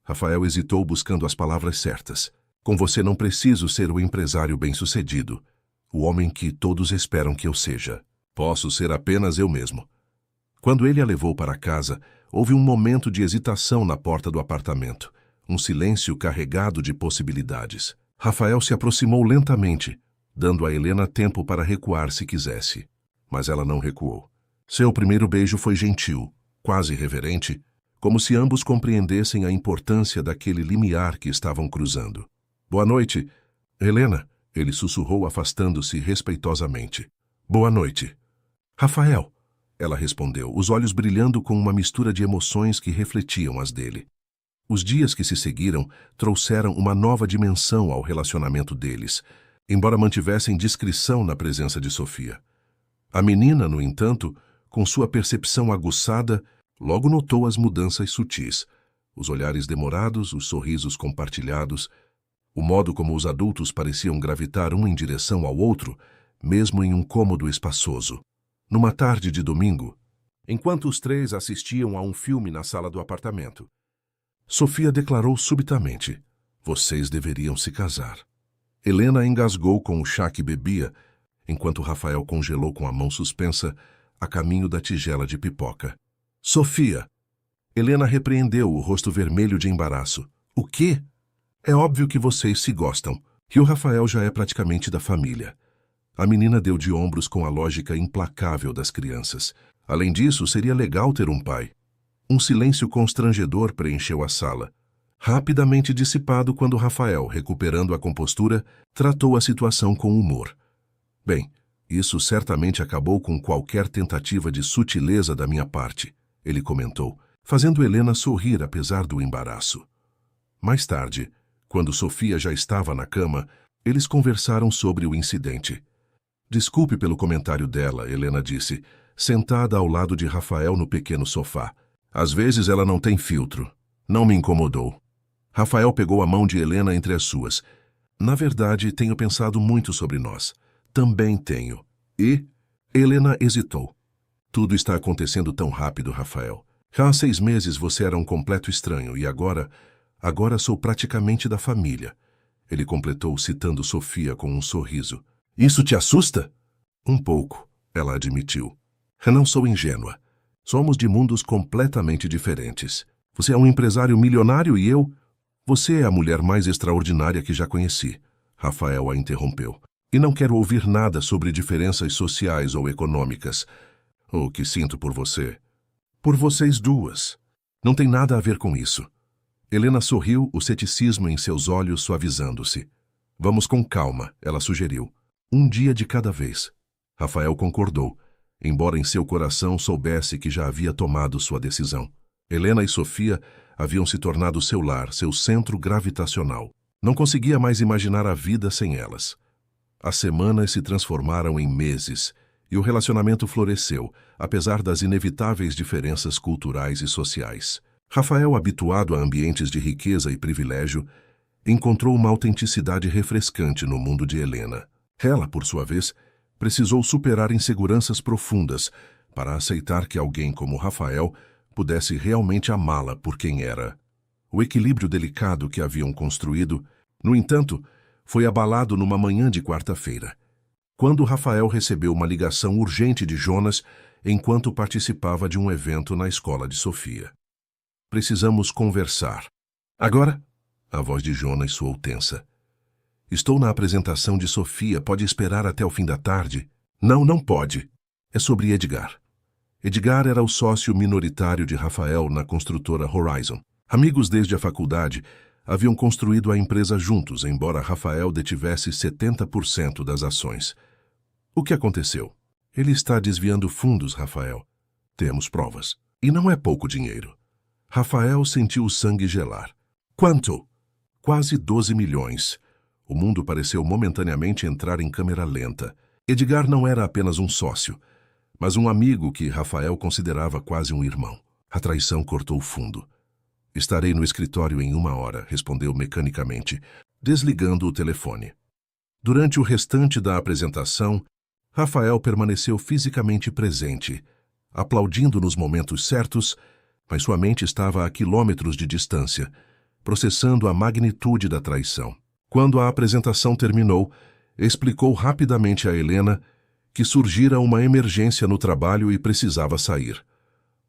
Rafael hesitou buscando as palavras certas. Com você não preciso ser o empresário bem-sucedido, o homem que todos esperam que eu seja. Posso ser apenas eu mesmo. Quando ele a levou para casa, houve um momento de hesitação na porta do apartamento, um silêncio carregado de possibilidades. Rafael se aproximou lentamente, dando a Helena tempo para recuar se quisesse. Mas ela não recuou. Seu primeiro beijo foi gentil, quase reverente, como se ambos compreendessem a importância daquele limiar que estavam cruzando. Boa noite, Helena, ele sussurrou afastando-se respeitosamente. Boa noite. Rafael, ela respondeu, os olhos brilhando com uma mistura de emoções que refletiam as dele. Os dias que se seguiram trouxeram uma nova dimensão ao relacionamento deles, embora mantivessem discrição na presença de Sofia. A menina, no entanto, com sua percepção aguçada, logo notou as mudanças sutis, os olhares demorados, os sorrisos compartilhados, o modo como os adultos pareciam gravitar um em direção ao outro, mesmo em um cômodo espaçoso. Numa tarde de domingo, enquanto os três assistiam a um filme na sala do apartamento, Sofia declarou subitamente: "Vocês deveriam se casar." Helena engasgou com o chá que bebia, enquanto Rafael congelou com a mão suspensa a caminho da tigela de pipoca. Sofia! Helena repreendeu, o rosto vermelho de embaraço. O quê? É óbvio que vocês se gostam, e o Rafael já é praticamente da família. A menina deu de ombros com a lógica implacável das crianças. Além disso, seria legal ter um pai. Um silêncio constrangedor preencheu a sala, rapidamente dissipado quando Rafael, recuperando a compostura, tratou a situação com humor. Bem, isso certamente acabou com qualquer tentativa de sutileza da minha parte, ele comentou, fazendo Helena sorrir apesar do embaraço. Mais tarde, quando Sofia já estava na cama, eles conversaram sobre o incidente. Desculpe pelo comentário dela, Helena disse, sentada ao lado de Rafael no pequeno sofá. Às vezes ela não tem filtro. Não me incomodou. Rafael pegou a mão de Helena entre as suas. Na verdade, tenho pensado muito sobre nós. Também tenho. E? Helena hesitou. Tudo está acontecendo tão rápido, Rafael. Há 6 meses você era um completo estranho e agora sou praticamente da família. Ele completou citando Sofia com um sorriso. Isso te assusta? Um pouco, ela admitiu. Eu não sou ingênua. Somos de mundos completamente diferentes. Você é um empresário milionário e eu... Você é a mulher mais extraordinária que já conheci. Rafael a interrompeu. E não quero ouvir nada sobre diferenças sociais ou econômicas. O que sinto por você. Por vocês duas. Não tem nada a ver com isso. Helena sorriu, o ceticismo em seus olhos suavizando-se. Vamos com calma, ela sugeriu. Um dia de cada vez. Rafael concordou, embora em seu coração soubesse que já havia tomado sua decisão. Helena e Sofia haviam se tornado seu lar, seu centro gravitacional. Não conseguia mais imaginar a vida sem elas. As semanas se transformaram em meses, e o relacionamento floresceu, apesar das inevitáveis diferenças culturais e sociais. Rafael, habituado a ambientes de riqueza e privilégio, encontrou uma autenticidade refrescante no mundo de Helena. Ela, por sua vez, precisou superar inseguranças profundas para aceitar que alguém como Rafael pudesse realmente amá-la por quem era. O equilíbrio delicado que haviam construído, no entanto, foi abalado numa manhã de quarta-feira, quando Rafael recebeu uma ligação urgente de Jonas enquanto participava de um evento na escola de Sofia. Precisamos conversar. Agora? A voz de Jonas soou tensa. Estou na apresentação de Sofia, pode esperar até o fim da tarde? Não, não pode. É sobre Edgar. Edgar era o sócio minoritário de Rafael na construtora Horizon. Amigos desde a faculdade, haviam construído a empresa juntos, embora Rafael detivesse 70% das ações. O que aconteceu? Ele está desviando fundos, Rafael. Temos provas. E não é pouco dinheiro. Rafael sentiu o sangue gelar. Quanto? Quase 12 milhões. O mundo pareceu momentaneamente entrar em câmera lenta. Edgar não era apenas um sócio, mas um amigo que Rafael considerava quase um irmão. A traição cortou fundo. Estarei no escritório em 1 hora, respondeu mecanicamente, desligando o telefone. Durante o restante da apresentação, Rafael permaneceu fisicamente presente, aplaudindo nos momentos certos, mas sua mente estava a quilômetros de distância, processando a magnitude da traição. Quando a apresentação terminou, explicou rapidamente a Helena que surgira uma emergência no trabalho e precisava sair.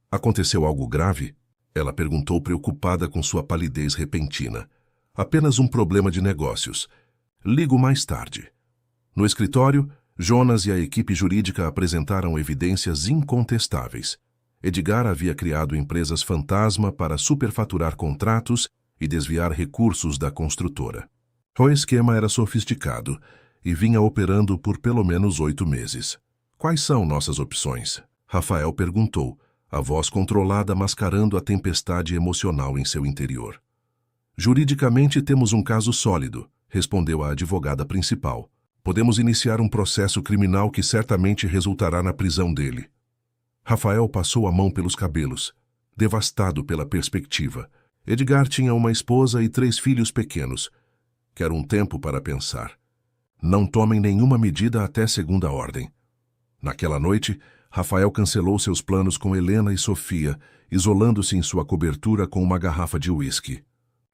Aconteceu algo grave? Ela perguntou preocupada com sua palidez repentina. Apenas um problema de negócios. Ligo mais tarde. No escritório, Jonas e a equipe jurídica apresentaram evidências incontestáveis. Edgar havia criado empresas fantasma para superfaturar contratos e desviar recursos da construtora. O esquema era sofisticado e vinha operando por pelo menos 8 meses. Quais são nossas opções? Rafael perguntou, a voz controlada mascarando a tempestade emocional em seu interior. Juridicamente temos um caso sólido, respondeu a advogada principal. Podemos iniciar um processo criminal que certamente resultará na prisão dele. Rafael passou a mão pelos cabelos, devastado pela perspectiva. Edgar tinha uma esposa e 3 filhos pequenos. Quero um tempo para pensar. Não tomem nenhuma medida até segunda ordem. Naquela noite, Rafael cancelou seus planos com Helena e Sofia, isolando-se em sua cobertura com uma garrafa de uísque.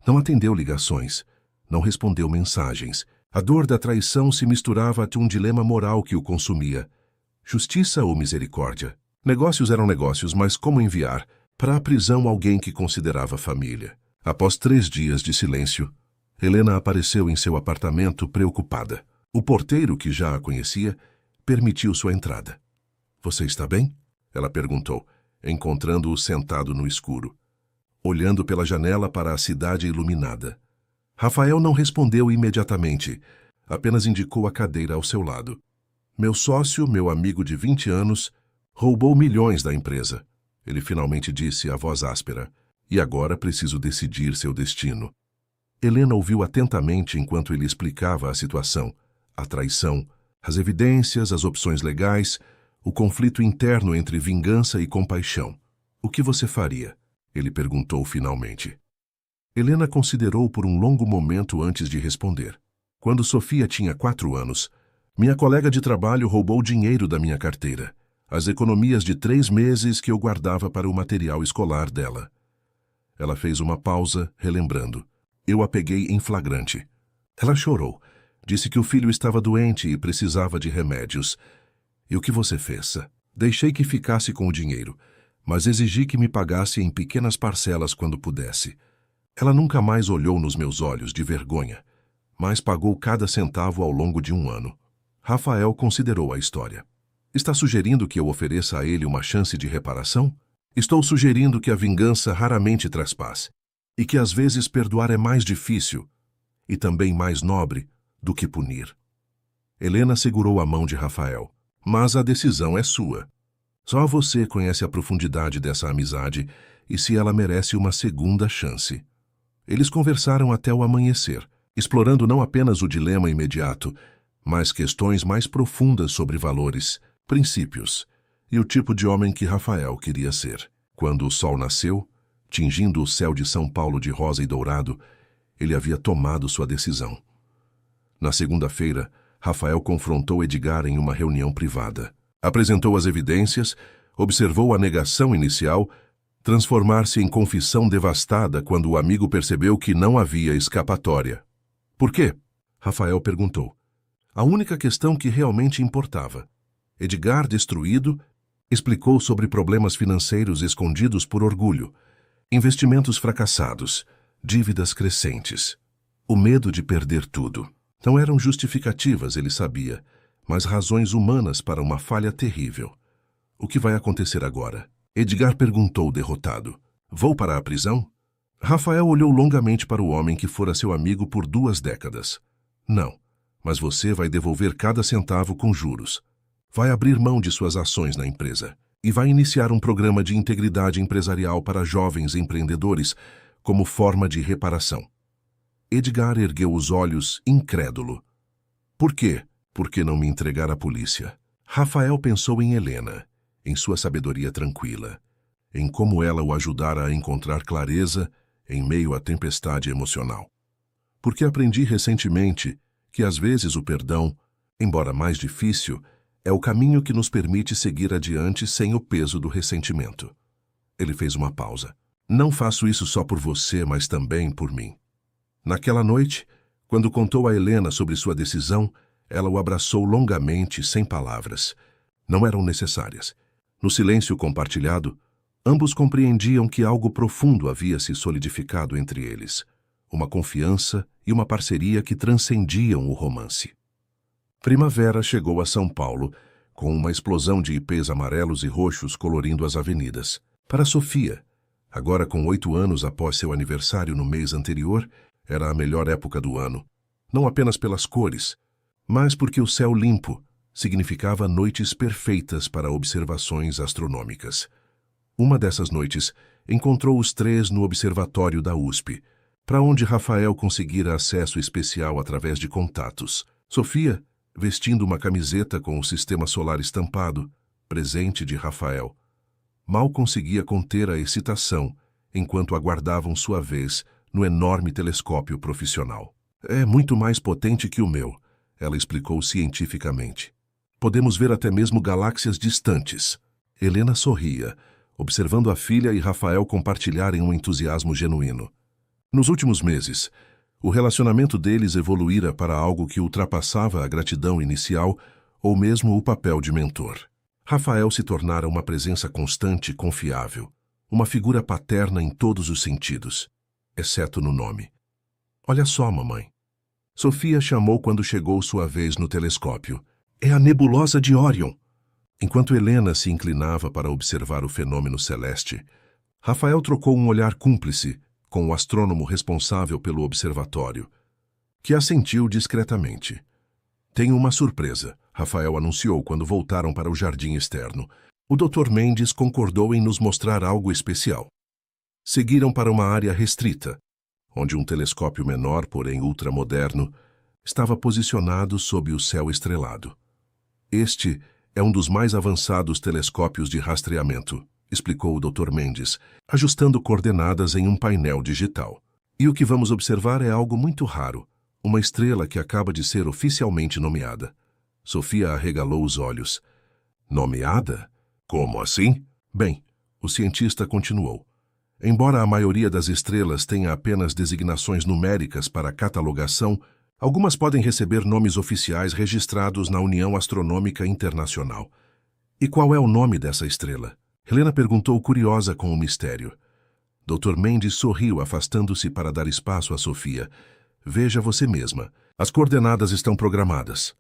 Não atendeu ligações, não respondeu mensagens. A dor da traição se misturava a um dilema moral que o consumia. Justiça ou misericórdia? Negócios eram negócios, mas como enviar para a prisão alguém que considerava família? Após 3 dias de silêncio, Helena apareceu em seu apartamento preocupada. O porteiro, que já a conhecia, permitiu sua entrada. Você está bem? Ela perguntou, encontrando-o sentado no escuro, olhando pela janela para a cidade iluminada. Rafael não respondeu imediatamente, apenas indicou a cadeira ao seu lado. Meu sócio, meu amigo de 20 anos, roubou milhões da empresa. Ele finalmente disse a voz áspera. E agora preciso decidir seu destino. Helena ouviu atentamente enquanto ele explicava a situação, a traição, as evidências, as opções legais, o conflito interno entre vingança e compaixão. O que você faria? Ele perguntou finalmente. Helena considerou por um longo momento antes de responder. Quando Sofia tinha 4 anos, minha colega de trabalho roubou dinheiro da minha carteira, as economias de 3 meses que eu guardava para o material escolar dela. Ela fez uma pausa, relembrando. Eu a peguei em flagrante. Ela chorou. Disse que o filho estava doente e precisava de remédios. E o que você fez? Deixei que ficasse com o dinheiro, mas exigi que me pagasse em pequenas parcelas quando pudesse. Ela nunca mais olhou nos meus olhos de vergonha, mas pagou cada centavo ao longo de 1 ano. Rafael considerou a história. Está sugerindo que eu ofereça a ele uma chance de reparação? Estou sugerindo que a vingança raramente traz paz, e que às vezes perdoar é mais difícil, e também mais nobre, do que punir. Helena segurou a mão de Rafael. Mas a decisão é sua. Só você conhece a profundidade dessa amizade e se ela merece uma segunda chance. Eles conversaram até o amanhecer, explorando não apenas o dilema imediato, mas questões mais profundas sobre valores, princípios e o tipo de homem que Rafael queria ser. Quando o sol nasceu, tingindo o céu de São Paulo de rosa e dourado, ele havia tomado sua decisão. Na segunda-feira, Rafael confrontou Edgar em uma reunião privada. Apresentou as evidências, observou a negação inicial, transformar-se em confissão devastada quando o amigo percebeu que não havia escapatória. Por quê? Rafael perguntou. A única questão que realmente importava. Edgar, destruído, explicou sobre problemas financeiros escondidos por orgulho, investimentos fracassados, dívidas crescentes, o medo de perder tudo. Não eram justificativas, ele sabia, mas razões humanas para uma falha terrível. O que vai acontecer agora? Edgar perguntou derrotado. Vou para a prisão? Rafael olhou longamente para o homem que fora seu amigo por 2 décadas. Não, mas você vai devolver cada centavo com juros. Vai abrir mão de suas ações na empresa e vai iniciar um programa de integridade empresarial para jovens empreendedores como forma de reparação. Edgar ergueu os olhos, incrédulo. Por quê? Por que não me entregar à polícia? Rafael pensou em Helena, em sua sabedoria tranquila, em como ela o ajudara a encontrar clareza em meio à tempestade emocional. Porque aprendi recentemente que às vezes o perdão, embora mais difícil, é o caminho que nos permite seguir adiante sem o peso do ressentimento. Ele fez uma pausa. Não faço isso só por você, mas também por mim. Naquela noite, quando contou a Helena sobre sua decisão, ela o abraçou longamente, sem palavras. Não eram necessárias. No silêncio compartilhado, ambos compreendiam que algo profundo havia se solidificado entre eles. Uma confiança e uma parceria que transcendiam o romance. Primavera chegou a São Paulo, com uma explosão de ipês amarelos e roxos colorindo as avenidas. Para Sofia, agora com 8 anos após seu aniversário no mês anterior, era a melhor época do ano. Não apenas pelas cores, mas porque o céu limpo significava noites perfeitas para observações astronômicas. Uma dessas noites, encontrou os 3 no observatório da USP, para onde Rafael conseguira acesso especial através de contatos. Sofia, vestindo uma camiseta com o sistema solar estampado, presente de Rafael, mal conseguia conter a excitação enquanto aguardavam sua vez no enorme telescópio profissional. É muito mais potente que o meu, ela explicou cientificamente. Podemos ver até mesmo galáxias distantes. Helena sorria, observando a filha e Rafael compartilharem um entusiasmo genuíno. Nos últimos meses, o relacionamento deles evoluíra para algo que ultrapassava a gratidão inicial ou mesmo o papel de mentor. Rafael se tornara uma presença constante e confiável, uma figura paterna em todos os sentidos, exceto no nome. Olha só, mamãe. Sofia chamou quando chegou sua vez no telescópio. É a nebulosa de Órion. Enquanto Helena se inclinava para observar o fenômeno celeste, Rafael trocou um olhar cúmplice com o astrônomo responsável pelo observatório, que assentiu discretamente. Tenho uma surpresa, Rafael anunciou quando voltaram para o jardim externo. O Dr. Mendes concordou em nos mostrar algo especial. Seguiram para uma área restrita, onde um telescópio menor, porém ultramoderno, estava posicionado sob o céu estrelado. Este é um dos mais avançados telescópios de rastreamento, explicou o Dr. Mendes, ajustando coordenadas em um painel digital. E o que vamos observar é algo muito raro, uma estrela que acaba de ser oficialmente nomeada. Sofia arregalou os olhos. Nomeada? Como assim? Bem, o cientista continuou. Embora a maioria das estrelas tenha apenas designações numéricas para catalogação, algumas podem receber nomes oficiais registrados na União Astronômica Internacional. E qual é o nome dessa estrela? Helena perguntou curiosa com o mistério. Dr. Mendes sorriu, afastando-se para dar espaço a Sofia. Veja você mesma. As coordenadas estão programadas.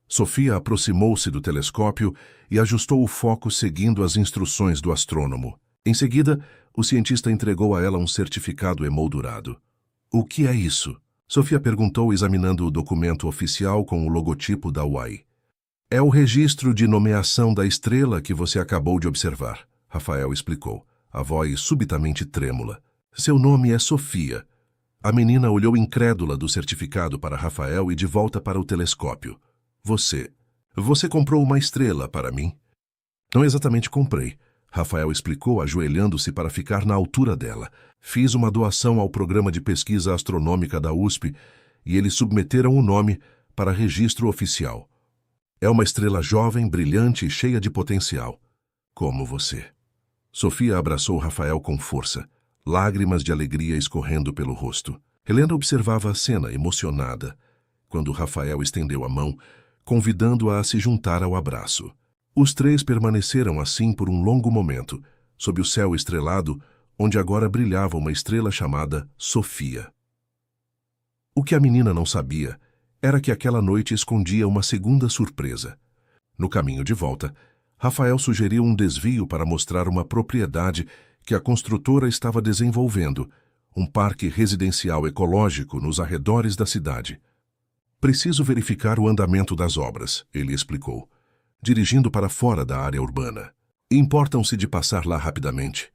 Sofia aproximou-se do telescópio e ajustou o foco seguindo as instruções do astrônomo. Em seguida, o cientista entregou a ela um certificado emoldurado. O que é isso? Sofia perguntou, examinando o documento oficial com o logotipo da UAI. É o registro de nomeação da estrela que você acabou de observar, Rafael explicou, a voz subitamente trêmula. Seu nome é Sofia. A menina olhou incrédula do certificado para Rafael e de volta para o telescópio. Você comprou uma estrela para mim? Não exatamente comprei, Rafael explicou, ajoelhando-se para ficar na altura dela. Fiz uma doação ao programa de pesquisa astronômica da USP e eles submeteram o nome para registro oficial. É uma estrela jovem, brilhante e cheia de potencial. Como você. Sofia abraçou Rafael com força, lágrimas de alegria escorrendo pelo rosto. Helena observava a cena, emocionada, quando Rafael estendeu a mão, convidando-a a se juntar ao abraço. Os três permaneceram assim por um longo momento, sob o céu estrelado, onde agora brilhava uma estrela chamada Sofia. O que a menina não sabia era que aquela noite escondia uma segunda surpresa. No caminho de volta, Rafael sugeriu um desvio para mostrar uma propriedade que a construtora estava desenvolvendo, um parque residencial ecológico nos arredores da cidade. Preciso verificar o andamento das obras, ele explicou, dirigindo para fora da área urbana. Importam-se de passar lá rapidamente.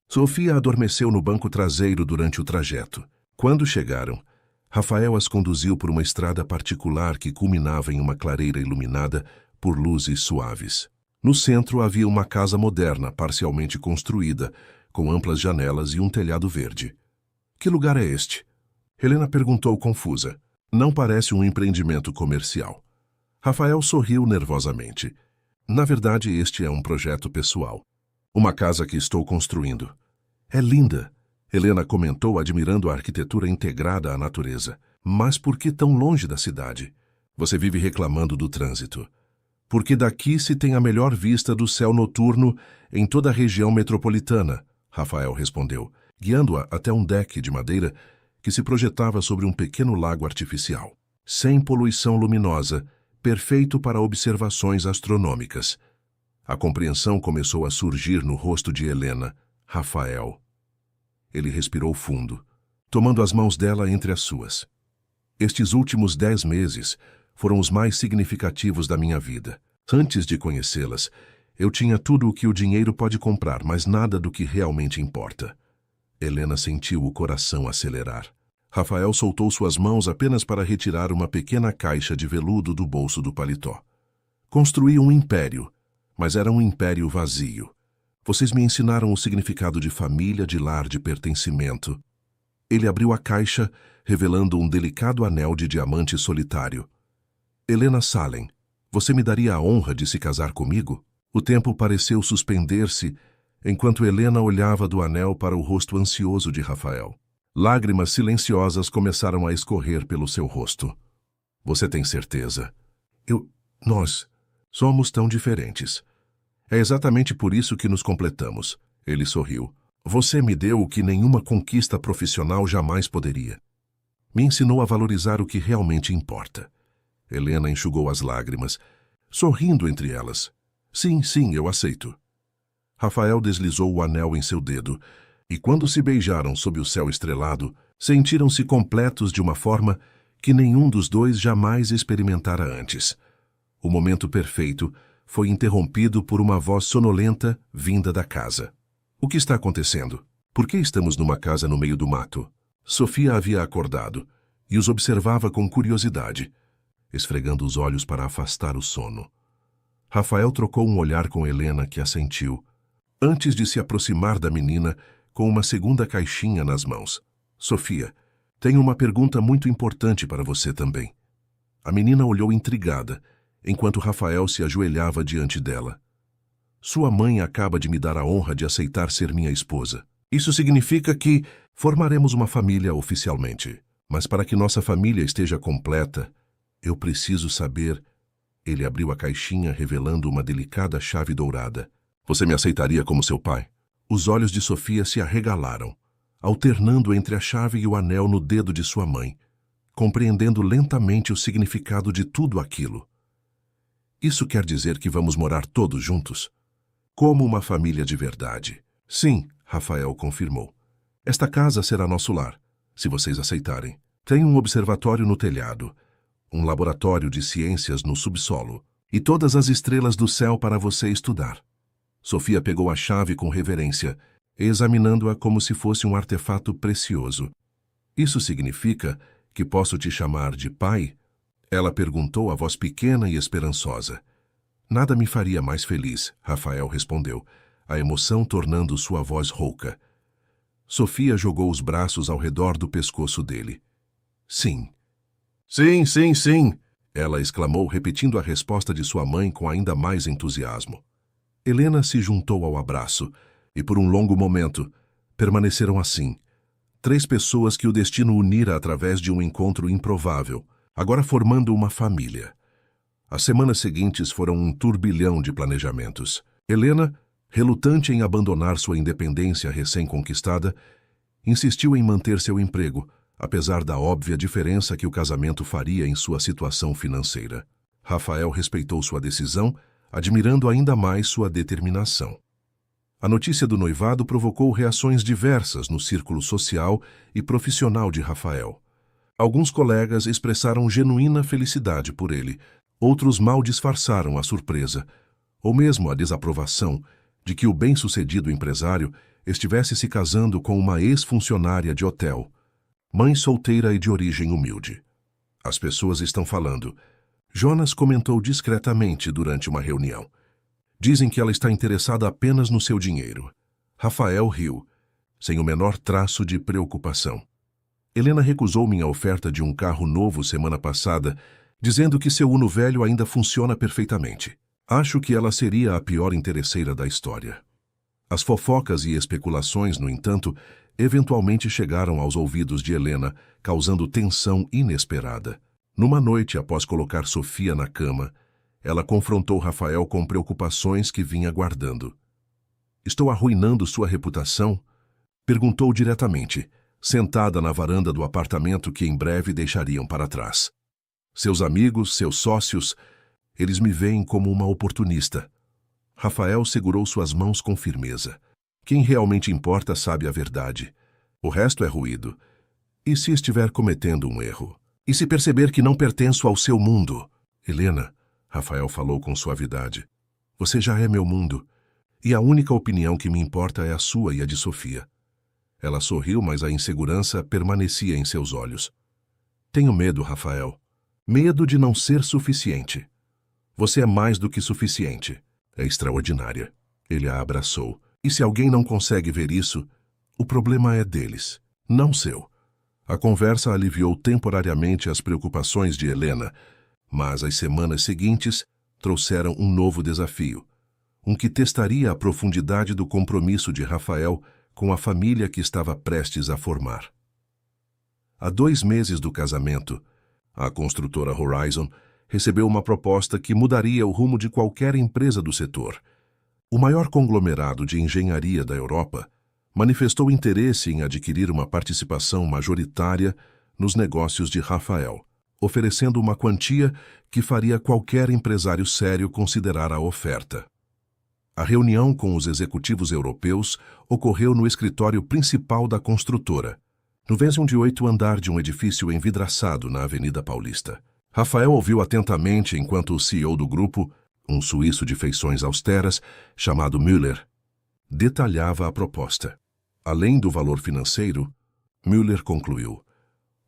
Sofia adormeceu no banco traseiro durante o trajeto. Quando chegaram, Rafael as conduziu por uma estrada particular que culminava em uma clareira iluminada por luzes suaves. No centro havia uma casa moderna, parcialmente construída, com amplas janelas e um telhado verde. Que lugar é este? Helena perguntou confusa. Não parece um empreendimento comercial. Rafael sorriu nervosamente. Na verdade, este é um projeto pessoal. Uma casa que estou construindo. É linda, Helena comentou, admirando a arquitetura integrada à natureza. Mas por que tão longe da cidade? Você vive reclamando do trânsito. Porque daqui se tem a melhor vista do céu noturno em toda a região metropolitana, Rafael respondeu, guiando-a até um deck de madeira que se projetava sobre um pequeno lago artificial. Sem poluição luminosa, perfeito para observações astronômicas. A compreensão começou a surgir no rosto de Helena. Rafael. Ele respirou fundo, tomando as mãos dela entre as suas. Estes últimos 10 meses foram os mais significativos da minha vida. Antes de conhecê-las, eu tinha tudo o que o dinheiro pode comprar, mas nada do que realmente importa. Helena sentiu o coração acelerar. Rafael soltou suas mãos apenas para retirar uma pequena caixa de veludo do bolso do paletó. Construí um império, mas era um império vazio. Vocês me ensinaram o significado de família, de lar, de pertencimento. Ele abriu a caixa, revelando um delicado anel de diamante solitário. Helena Salem, você me daria a honra de se casar comigo? O tempo pareceu suspender-se, enquanto Helena olhava do anel para o rosto ansioso de Rafael. Lágrimas silenciosas começaram a escorrer pelo seu rosto. Você tem certeza? Nós somos tão diferentes. É exatamente por isso que nos completamos. Ele sorriu. Você me deu o que nenhuma conquista profissional jamais poderia. Me ensinou a valorizar o que realmente importa. Helena enxugou as lágrimas, sorrindo entre elas. Sim, eu aceito. Rafael deslizou o anel em seu dedo, e quando se beijaram sob o céu estrelado, sentiram-se completos de uma forma que nenhum dos dois jamais experimentara antes. O momento perfeito foi interrompido por uma voz sonolenta vinda da casa. O que está acontecendo? Por que estamos numa casa no meio do mato? Sofia havia acordado e os observava com curiosidade, esfregando os olhos para afastar o sono. Rafael trocou um olhar com Helena, que assentiu, antes de se aproximar da menina com uma segunda caixinha nas mãos. Sofia, tenho uma pergunta muito importante para você também. A menina olhou intrigada, enquanto Rafael se ajoelhava diante dela. Sua mãe acaba de me dar a honra de aceitar ser minha esposa. Isso significa que formaremos uma família oficialmente. Mas para que nossa família esteja completa, eu preciso saber... Ele abriu a caixinha, revelando uma delicada chave dourada. Você me aceitaria como seu pai? Os olhos de Sofia se arregalaram, alternando entre a chave e o anel no dedo de sua mãe, compreendendo lentamente o significado de tudo aquilo. Isso quer dizer que vamos morar todos juntos? Como uma família de verdade. Sim, Rafael confirmou. Esta casa será nosso lar, se vocês aceitarem. Tem um observatório no telhado, um laboratório de ciências no subsolo e todas as estrelas do céu para você estudar. Sofia pegou a chave com reverência, examinando-a como se fosse um artefato precioso. Isso significa que posso te chamar de pai? Ela perguntou a voz pequena e esperançosa. Nada me faria mais feliz, Rafael respondeu, a emoção tornando sua voz rouca. Sofia jogou os braços ao redor do pescoço dele. Sim. Sim, sim, sim, ela exclamou, repetindo a resposta de sua mãe com ainda mais entusiasmo. Helena se juntou ao abraço e, por um longo momento, permaneceram assim. 3 pessoas que o destino unira através de um encontro improvável, agora formando uma família. As semanas seguintes foram um turbilhão de planejamentos. Helena, relutante em abandonar sua independência recém-conquistada, insistiu em manter seu emprego, apesar da óbvia diferença que o casamento faria em sua situação financeira. Rafael respeitou sua decisão, admirando ainda mais sua determinação. A notícia do noivado provocou reações diversas no círculo social e profissional de Rafael. Alguns colegas expressaram genuína felicidade por ele, outros mal disfarçaram a surpresa, ou mesmo a desaprovação, de que o bem-sucedido empresário estivesse se casando com uma ex-funcionária de hotel, mãe solteira e de origem humilde. As pessoas estão falando. Jonas comentou discretamente durante uma reunião. Dizem que ela está interessada apenas no seu dinheiro. Rafael riu, sem o menor traço de preocupação. Helena recusou minha oferta de um carro novo semana passada, dizendo que seu Uno velho ainda funciona perfeitamente. Acho que ela seria a pior interesseira da história. As fofocas e especulações, no entanto, eventualmente chegaram aos ouvidos de Helena, causando tensão inesperada. Numa noite após colocar Sofia na cama, ela confrontou Rafael com preocupações que vinha guardando. Estou arruinando sua reputação? Perguntou diretamente, sentada na varanda do apartamento que em breve deixariam para trás. Seus amigos, seus sócios, eles me veem como uma oportunista. Rafael segurou suas mãos com firmeza. Quem realmente importa sabe a verdade. O resto é ruído. E se estiver cometendo um erro? E se perceber que não pertenço ao seu mundo? Helena, Rafael falou com suavidade, você já é meu mundo. E a única opinião que me importa é a sua e a de Sofia. Ela sorriu, mas a insegurança permanecia em seus olhos. Tenho medo, Rafael. Medo de não ser suficiente. Você é mais do que suficiente. É extraordinária. Ele a abraçou. E se alguém não consegue ver isso, o problema é deles, não seu. A conversa aliviou temporariamente as preocupações de Helena, mas as semanas seguintes trouxeram um novo desafio, um que testaria a profundidade do compromisso de Rafael com a família que estava prestes a formar. Há 2 meses do casamento, a construtora Horizon recebeu uma proposta que mudaria o rumo de qualquer empresa do setor. O maior conglomerado de engenharia da Europa manifestou interesse em adquirir uma participação majoritária nos negócios de Rafael, oferecendo uma quantia que faria qualquer empresário sério considerar a oferta. A reunião com os executivos europeus ocorreu no escritório principal da construtora, no 28º andar de um edifício envidraçado na Avenida Paulista. Rafael ouviu atentamente enquanto o CEO do grupo, um suíço de feições austeras, chamado Müller, detalhava a proposta. Além do valor financeiro, Müller concluiu: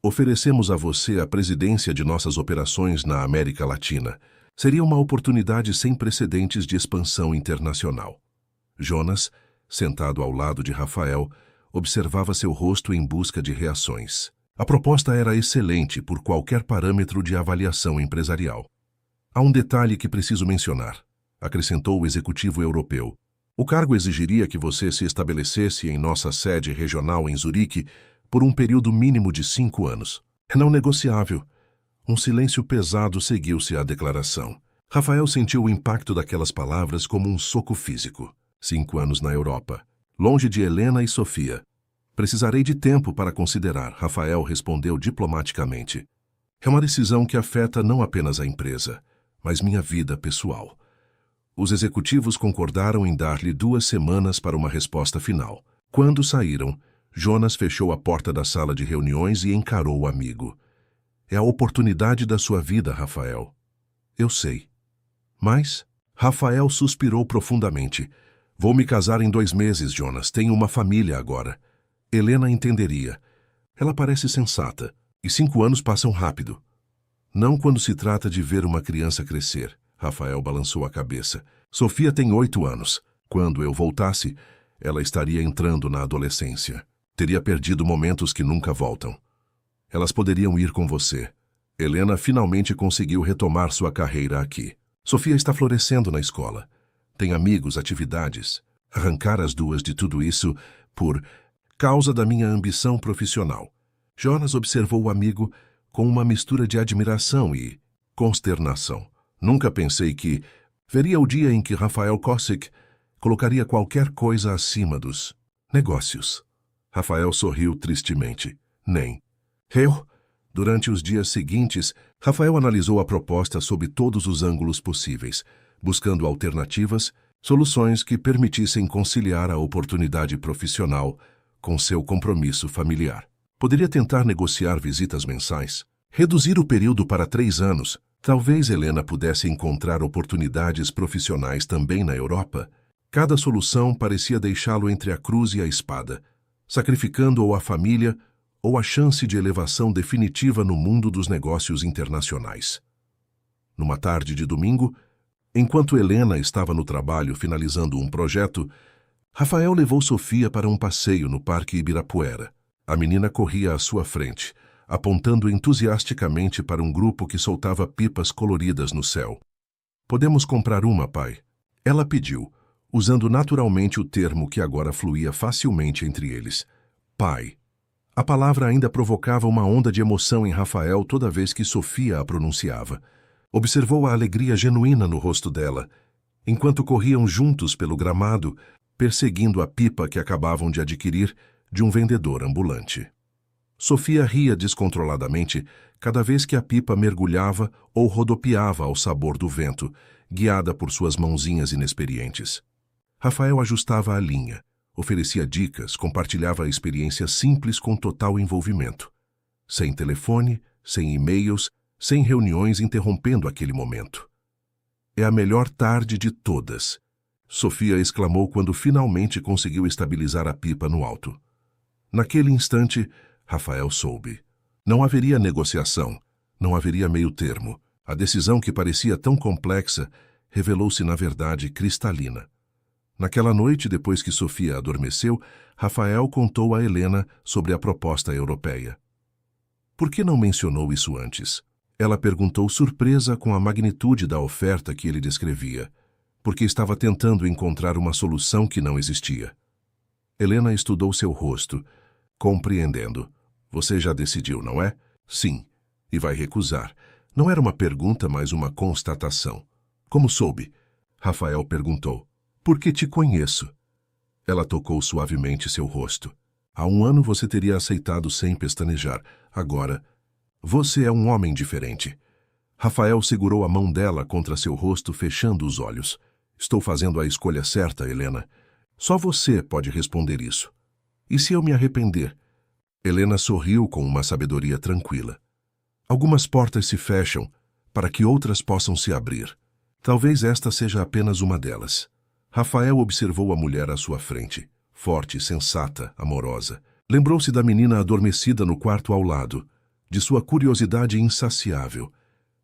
oferecemos a você a presidência de nossas operações na América Latina. Seria uma oportunidade sem precedentes de expansão internacional. Jonas, sentado ao lado de Rafael, observava seu rosto em busca de reações. A proposta era excelente por qualquer parâmetro de avaliação empresarial. Há um detalhe que preciso mencionar, acrescentou o executivo europeu. O cargo exigiria que você se estabelecesse em nossa sede regional em Zurique por um período mínimo de 5 anos. É não negociável. Um silêncio pesado seguiu-se à declaração. Rafael sentiu o impacto daquelas palavras como um soco físico. 5 anos na Europa, longe de Helena e Sofia. Precisarei de tempo para considerar, Rafael respondeu diplomaticamente. É uma decisão que afeta não apenas a empresa, mas minha vida pessoal. Os executivos concordaram em dar-lhe 2 semanas para uma resposta final. Quando saíram, Jonas fechou a porta da sala de reuniões e encarou o amigo. É a oportunidade da sua vida, Rafael. Eu sei. Mas, Rafael suspirou profundamente. Vou me casar em 2 meses, Jonas. Tenho uma família agora. Helena entenderia. Ela parece sensata. E 5 anos passam rápido. Não quando se trata de ver uma criança crescer. Rafael balançou a cabeça. Sofia tem 8 anos. Quando eu voltasse, ela estaria entrando na adolescência. Teria perdido momentos que nunca voltam. Elas poderiam ir com você. Helena finalmente conseguiu retomar sua carreira aqui. Sofia está florescendo na escola. Tem amigos, atividades. Arrancar as 2 de tudo isso por causa da minha ambição profissional. Jonas observou o amigo com uma mistura de admiração e consternação. Nunca pensei que veria o dia em que Rafael Kossik colocaria qualquer coisa acima dos negócios. Rafael sorriu tristemente. Nem. Eu? Durante os dias seguintes, Rafael analisou a proposta sob todos os ângulos possíveis, buscando alternativas, soluções que permitissem conciliar a oportunidade profissional com seu compromisso familiar. Poderia tentar negociar visitas mensais, reduzir o período para 3 anos. Talvez Helena pudesse encontrar oportunidades profissionais também na Europa. Cada solução parecia deixá-lo entre a cruz e a espada, sacrificando ou a família ou a chance de elevação definitiva no mundo dos negócios internacionais. Numa tarde de domingo, enquanto Helena estava no trabalho finalizando um projeto, Rafael levou Sofia para um passeio no Parque Ibirapuera. A menina corria à sua frente, apontando entusiasticamente para um grupo que soltava pipas coloridas no céu. Podemos comprar uma, pai? Ela pediu, usando naturalmente o termo que agora fluía facilmente entre eles. Pai. A palavra ainda provocava uma onda de emoção em Rafael toda vez que Sofia a pronunciava. Observou a alegria genuína no rosto dela, enquanto corriam juntos pelo gramado, perseguindo a pipa que acabavam de adquirir de um vendedor ambulante. Sofia ria descontroladamente cada vez que a pipa mergulhava ou rodopiava ao sabor do vento, guiada por suas mãozinhas inexperientes. Rafael ajustava a linha, oferecia dicas, compartilhava a experiência simples com total envolvimento. Sem telefone, sem e-mails, sem reuniões interrompendo aquele momento. É a melhor tarde de todas, Sofia exclamou quando finalmente conseguiu estabilizar a pipa no alto. Naquele instante, Rafael soube. Não haveria negociação, não haveria meio termo. A decisão que parecia tão complexa revelou-se na verdade cristalina. Naquela noite, depois que Sofia adormeceu, Rafael contou a Helena sobre a proposta europeia. Por que não mencionou isso antes? Ela perguntou surpresa com a magnitude da oferta que ele descrevia, porque estava tentando encontrar uma solução que não existia. Helena estudou seu rosto, compreendendo. Você já decidiu, não é? Sim. E vai recusar. Não era uma pergunta, mas uma constatação. Como soube? Rafael perguntou. Porque te conheço. Ela tocou suavemente seu rosto. Há 1 ano você teria aceitado sem pestanejar. Agora, você é um homem diferente. Rafael segurou a mão dela contra seu rosto, fechando os olhos. Estou fazendo a escolha certa, Helena. Só você pode responder isso. E se eu me arrepender? Helena sorriu com uma sabedoria tranquila. Algumas portas se fecham para que outras possam se abrir. Talvez esta seja apenas uma delas. Rafael observou a mulher à sua frente, forte, sensata, amorosa. Lembrou-se da menina adormecida no quarto ao lado, de sua curiosidade insaciável,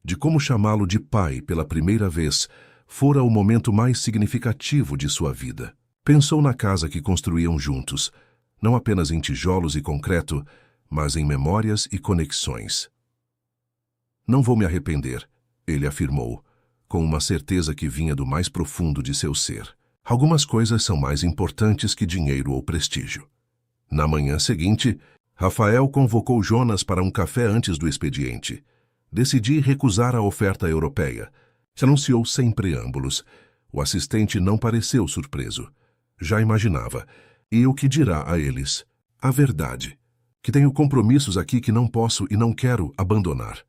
de como chamá-lo de pai pela primeira vez fora o momento mais significativo de sua vida. Pensou na casa que construíam juntos, não apenas em tijolos e concreto, mas em memórias e conexões. Não vou me arrepender, ele afirmou, com uma certeza que vinha do mais profundo de seu ser. Algumas coisas são mais importantes que dinheiro ou prestígio. Na manhã seguinte, Rafael convocou Jonas para um café antes do expediente. Decidi recusar a oferta europeia. Se anunciou sem preâmbulos. O assistente não pareceu surpreso. Já imaginava. E o que dirá a eles? A verdade. Que tenho compromissos aqui que não posso e não quero abandonar.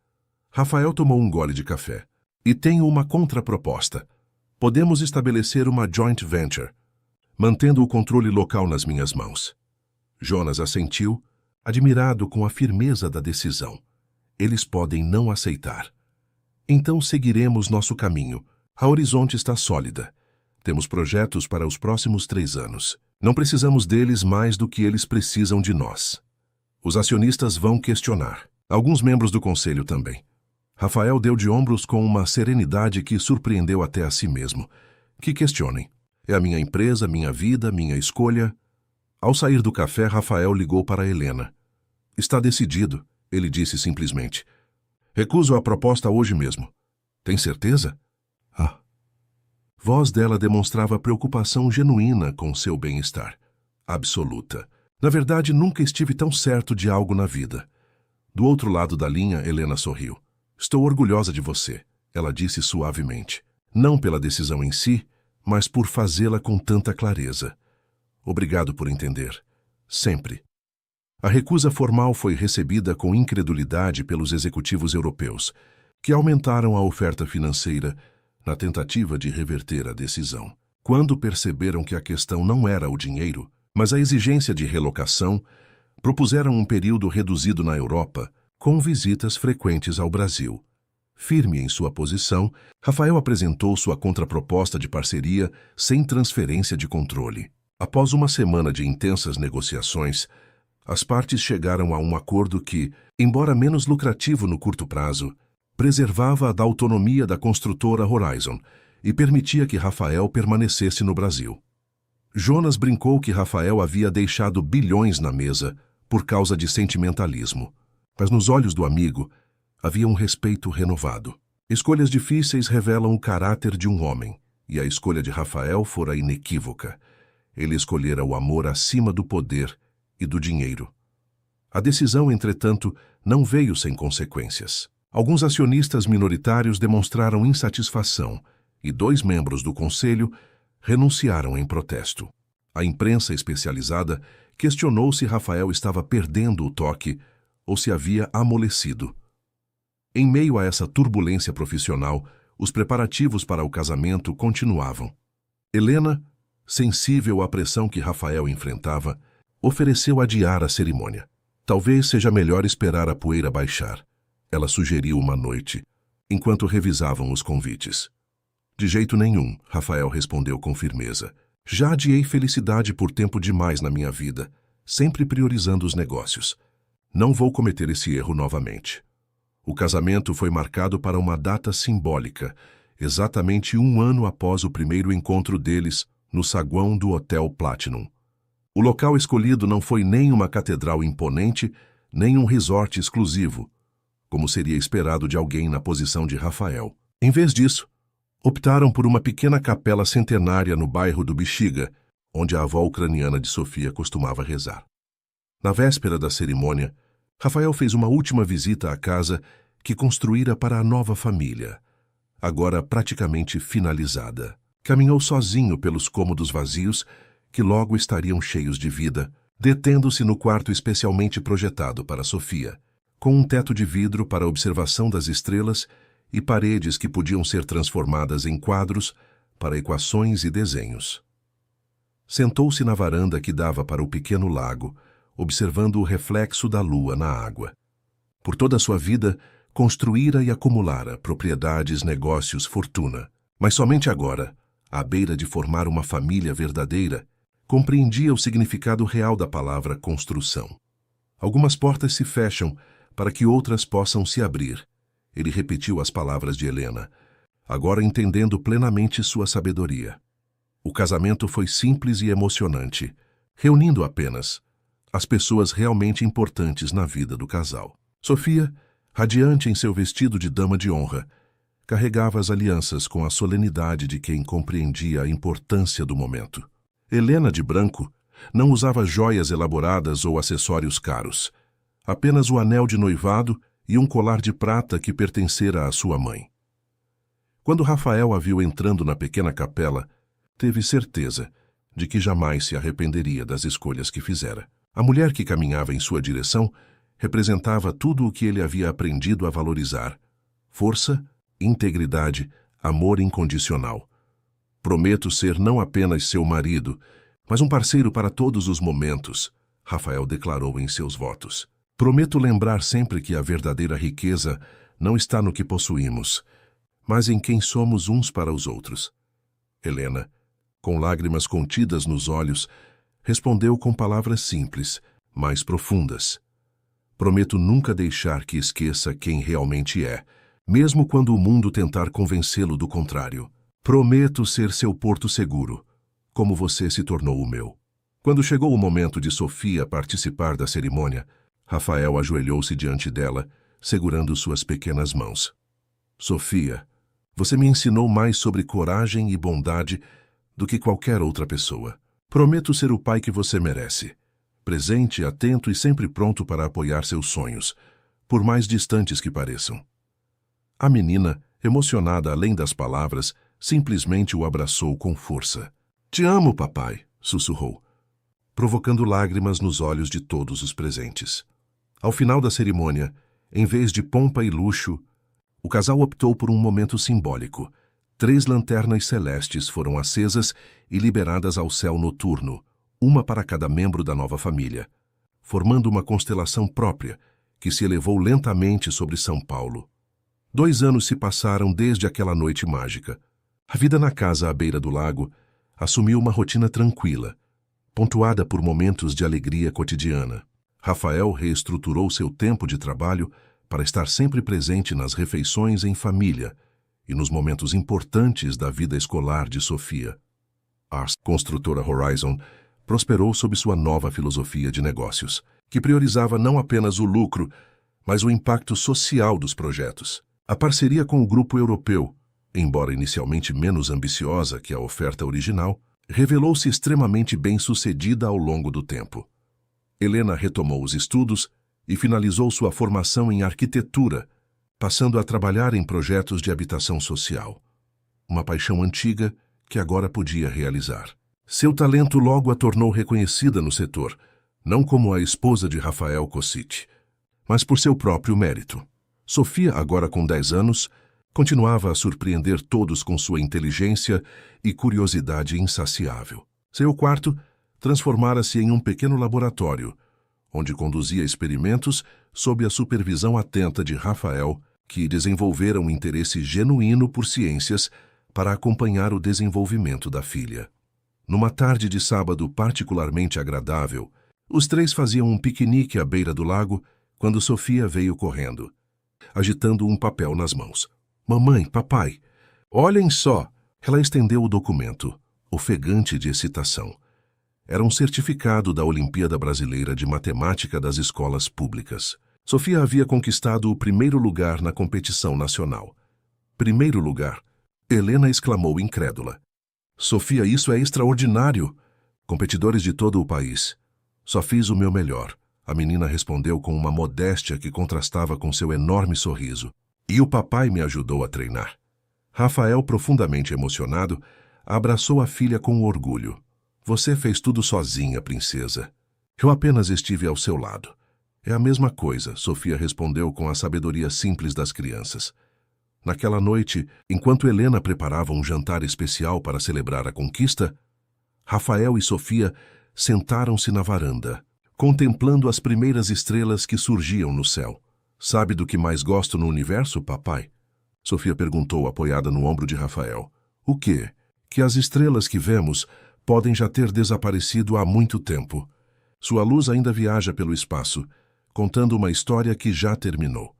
Rafael tomou um gole de café. E tenho uma contraproposta. Podemos estabelecer uma joint venture, mantendo o controle local nas minhas mãos. Jonas assentiu, admirado com a firmeza da decisão. Eles podem não aceitar. Então seguiremos nosso caminho. A Horizonte está sólida. Temos projetos para os próximos 3 anos. Não precisamos deles mais do que eles precisam de nós. Os acionistas vão questionar. Alguns membros do conselho também. Rafael deu de ombros com uma serenidade que surpreendeu até a si mesmo. Que questionem. É a minha empresa, minha vida, minha escolha. Ao sair do café, Rafael ligou para Helena. Está decidido, ele disse simplesmente. Recuso a proposta hoje mesmo. Tem certeza? Ah. Voz dela demonstrava preocupação genuína com seu bem-estar. Absoluta. Na verdade, nunca estive tão certo de algo na vida. Do outro lado da linha, Helena sorriu. Estou orgulhosa de você, ela disse suavemente. Não pela decisão em si, mas por fazê-la com tanta clareza. Obrigado por entender. Sempre. A recusa formal foi recebida com incredulidade pelos executivos europeus, que aumentaram a oferta financeira na tentativa de reverter a decisão. Quando perceberam que a questão não era o dinheiro, mas a exigência de relocação, propuseram um período reduzido na Europa, com visitas frequentes ao Brasil. Firme em sua posição, Rafael apresentou sua contraproposta de parceria sem transferência de controle. Após uma semana de intensas negociações, as partes chegaram a um acordo que, embora menos lucrativo no curto prazo, preservava a autonomia da construtora Horizon e permitia que Rafael permanecesse no Brasil. Jonas brincou que Rafael havia deixado bilhões na mesa por causa de sentimentalismo. Mas nos olhos do amigo havia um respeito renovado. Escolhas difíceis revelam o caráter de um homem, e a escolha de Rafael fora inequívoca. Ele escolhera o amor acima do poder e do dinheiro. A decisão, entretanto, não veio sem consequências. Alguns acionistas minoritários demonstraram insatisfação e 2 membros do conselho renunciaram em protesto. A imprensa especializada questionou se Rafael estava perdendo o toque ou se havia amolecido. Em meio a essa turbulência profissional, os preparativos para o casamento continuavam. Helena, sensível à pressão que Rafael enfrentava, ofereceu adiar a cerimônia. Talvez seja melhor esperar a poeira baixar. Ela sugeriu uma noite, enquanto revisavam os convites. De jeito nenhum, Rafael respondeu com firmeza. Já adiei felicidade por tempo demais na minha vida, sempre priorizando os negócios. Não vou cometer esse erro novamente. O casamento foi marcado para uma data simbólica, exatamente 1 ano após o primeiro encontro deles no saguão do Hotel Platinum. O local escolhido não foi nem uma catedral imponente, nem um resort exclusivo, como seria esperado de alguém na posição de Rafael. Em vez disso, optaram por uma pequena capela centenária no bairro do Bexiga, onde a avó ucraniana de Sofia costumava rezar. Na véspera da cerimônia, Rafael fez uma última visita à casa que construíra para a nova família, agora praticamente finalizada. Caminhou sozinho pelos cômodos vazios, que logo estariam cheios de vida, detendo-se no quarto especialmente projetado para Sofia, com um teto de vidro para observação das estrelas e paredes que podiam ser transformadas em quadros para equações e desenhos. Sentou-se na varanda que dava para o pequeno lago, observando o reflexo da lua na água. Por toda a sua vida, construíra e acumulara propriedades, negócios, fortuna. Mas somente agora, à beira de formar uma família verdadeira, compreendia o significado real da palavra construção. Algumas portas se fecham para que outras possam se abrir. Ele repetiu as palavras de Helena, agora entendendo plenamente sua sabedoria. O casamento foi simples e emocionante, reunindo apenas as pessoas realmente importantes na vida do casal. Sofia, radiante em seu vestido de dama de honra, carregava as alianças com a solenidade de quem compreendia a importância do momento. Helena, de branco, não usava joias elaboradas ou acessórios caros, apenas o anel de noivado e um colar de prata que pertencera à sua mãe. Quando Rafael a viu entrando na pequena capela, teve certeza de que jamais se arrependeria das escolhas que fizera. A mulher que caminhava em sua direção representava tudo o que ele havia aprendido a valorizar: força, integridade, amor incondicional. Prometo ser não apenas seu marido, mas um parceiro para todos os momentos, Rafael declarou em seus votos. Prometo lembrar sempre que a verdadeira riqueza não está no que possuímos, mas em quem somos uns para os outros. Helena, com lágrimas contidas nos olhos, respondeu com palavras simples, mas profundas. Prometo nunca deixar que esqueça quem realmente é, mesmo quando o mundo tentar convencê-lo do contrário. Prometo ser seu porto seguro, como você se tornou o meu. Quando chegou o momento de Sofia participar da cerimônia, Rafael ajoelhou-se diante dela, segurando suas pequenas mãos. Sofia, você me ensinou mais sobre coragem e bondade do que qualquer outra pessoa. Prometo ser o pai que você merece, presente, atento e sempre pronto para apoiar seus sonhos, por mais distantes que pareçam. A menina, emocionada além das palavras, simplesmente o abraçou com força. Te amo, papai, sussurrou, provocando lágrimas nos olhos de todos os presentes. Ao final da cerimônia, em vez de pompa e luxo, o casal optou por um momento simbólico. 3 lanternas celestes foram acesas e liberadas ao céu noturno, uma para cada membro da nova família, formando uma constelação própria que se elevou lentamente sobre São Paulo. 2 anos se passaram desde aquela noite mágica. A vida na casa à beira do lago assumiu uma rotina tranquila, pontuada por momentos de alegria cotidiana. Rafael reestruturou seu tempo de trabalho para estar sempre presente nas refeições em família e nos momentos importantes da vida escolar de Sofia. A construtora Horizon prosperou sob sua nova filosofia de negócios, que priorizava não apenas o lucro, mas o impacto social dos projetos. A parceria com o grupo europeu, embora inicialmente menos ambiciosa que a oferta original, revelou-se extremamente bem-sucedida ao longo do tempo. Helena retomou os estudos e finalizou sua formação em arquitetura, passando a trabalhar em projetos de habitação social. Uma paixão antiga que agora podia realizar. Seu talento logo a tornou reconhecida no setor, não como a esposa de Rafael Cossite, mas por seu próprio mérito. Sofia, agora com 10 anos, continuava a surpreender todos com sua inteligência e curiosidade insaciável. Seu quarto transformara-se em um pequeno laboratório, onde conduzia experimentos sob a supervisão atenta de Rafael, que desenvolvera um interesse genuíno por ciências para acompanhar o desenvolvimento da filha. Numa tarde de sábado particularmente agradável, os 3 faziam um piquenique à beira do lago quando Sofia veio correndo, agitando um papel nas mãos. Mamãe, papai, olhem só! Ela estendeu o documento, ofegante de excitação. Era um certificado da Olimpíada Brasileira de Matemática das Escolas Públicas. Sofia havia conquistado o 1º lugar na competição nacional. 1º lugar? Helena exclamou incrédula. Sofia, isso é extraordinário! Competidores de todo o país. Só fiz o meu melhor, a menina respondeu com uma modéstia que contrastava com seu enorme sorriso. E o papai me ajudou a treinar. Rafael, profundamente emocionado, abraçou a filha com orgulho. Você fez tudo sozinha, princesa. Eu apenas estive ao seu lado. É a mesma coisa, Sofia respondeu com a sabedoria simples das crianças. Naquela noite, enquanto Helena preparava um jantar especial para celebrar a conquista, Rafael e Sofia sentaram-se na varanda, contemplando as primeiras estrelas que surgiam no céu. Sabe do que mais gosto no universo, papai? Sofia perguntou, apoiada no ombro de Rafael. O quê? Que as estrelas que vemos podem já ter desaparecido há muito tempo. Sua luz ainda viaja pelo espaço, contando uma história que já terminou.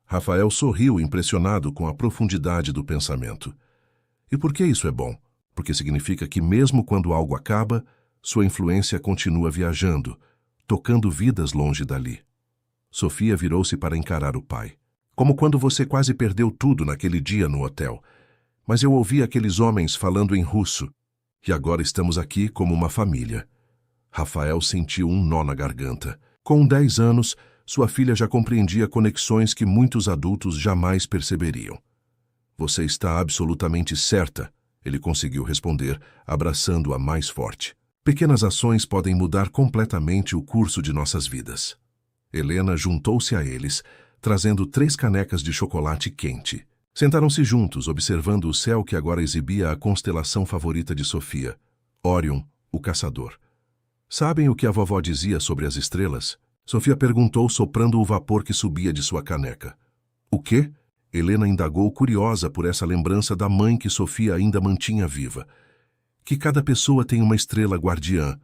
Rafael sorriu, impressionado com a profundidade do pensamento. E por que isso é bom? Porque significa que mesmo quando algo acaba, sua influência continua viajando, tocando vidas longe dali. Sofia virou-se para encarar o pai. Como quando você quase perdeu tudo naquele dia no hotel. Mas eu ouvi aqueles homens falando em russo, e agora estamos aqui como uma família. Rafael sentiu um nó na garganta. Com 10 anos, sua filha já compreendia conexões que muitos adultos jamais perceberiam. Você está absolutamente certa, ele conseguiu responder, abraçando-a mais forte. Pequenas ações podem mudar completamente o curso de nossas vidas. Helena juntou-se a eles, trazendo 3 canecas de chocolate quente. Sentaram-se juntos, observando o céu que agora exibia a constelação favorita de Sofia, Órion, o caçador. Sabem o que a vovó dizia sobre as estrelas? Sofia perguntou, soprando o vapor que subia de sua caneca. O quê? Helena indagou, curiosa por essa lembrança da mãe que Sofia ainda mantinha viva. Que cada pessoa tem uma estrela guardiã,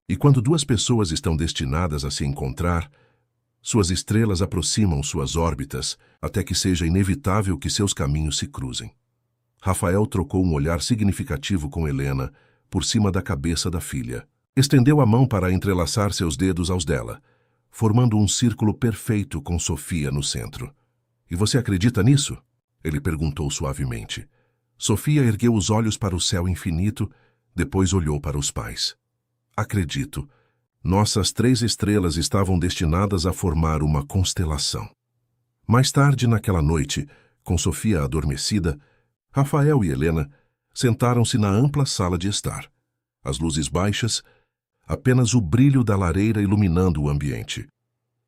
e quando 2 pessoas estão destinadas a se encontrar, suas estrelas aproximam suas órbitas até que seja inevitável que seus caminhos se cruzem. Rafael trocou um olhar significativo com Helena por cima da cabeça da filha. Estendeu a mão para entrelaçar seus dedos aos dela, formando um círculo perfeito com Sofia no centro. E você acredita nisso? Ele perguntou suavemente. Sofia ergueu os olhos para o céu infinito, depois olhou para os pais. Acredito. Nossas 3 estrelas estavam destinadas a formar uma constelação. Mais tarde naquela noite, com Sofia adormecida, Rafael e Helena sentaram-se na ampla sala de estar. As luzes baixas, apenas o brilho da lareira iluminando o ambiente.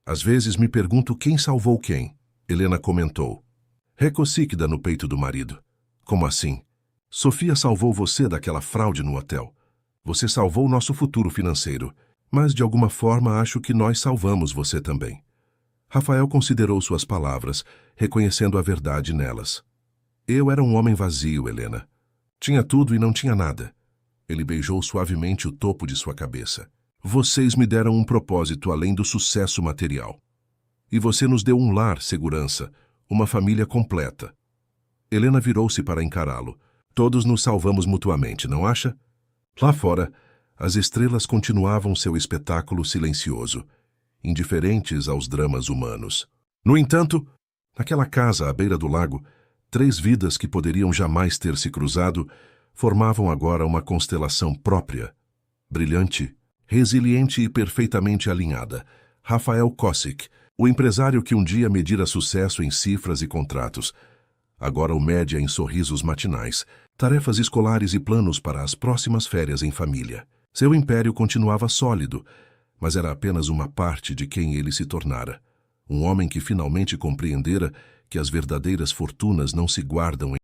Às vezes me pergunto quem salvou quem, Helena comentou. Recocíquida no peito do marido. Como assim? Sofia salvou você daquela fraude no hotel. Você salvou nosso futuro financeiro. Mas, de alguma forma, acho que nós salvamos você também. Rafael considerou suas palavras, reconhecendo a verdade nelas. Eu era um homem vazio, Helena. Tinha tudo e não tinha nada. Ele beijou suavemente o topo de sua cabeça. Vocês me deram um propósito além do sucesso material. E você nos deu um lar, segurança, uma família completa. Helena virou-se para encará-lo. Todos nos salvamos mutuamente, não acha? Lá fora, as estrelas continuavam seu espetáculo silencioso, indiferentes aos dramas humanos. No entanto, naquela casa à beira do lago, 3 vidas que poderiam jamais ter se cruzado formavam agora uma constelação própria, brilhante, resiliente e perfeitamente alinhada. Rafael Kossik, o empresário que um dia medira sucesso em cifras e contratos, agora o média em sorrisos matinais, tarefas escolares e planos para as próximas férias em família. Seu império continuava sólido, mas era apenas uma parte de quem ele se tornara. Um homem que finalmente compreendera que as verdadeiras fortunas não se guardam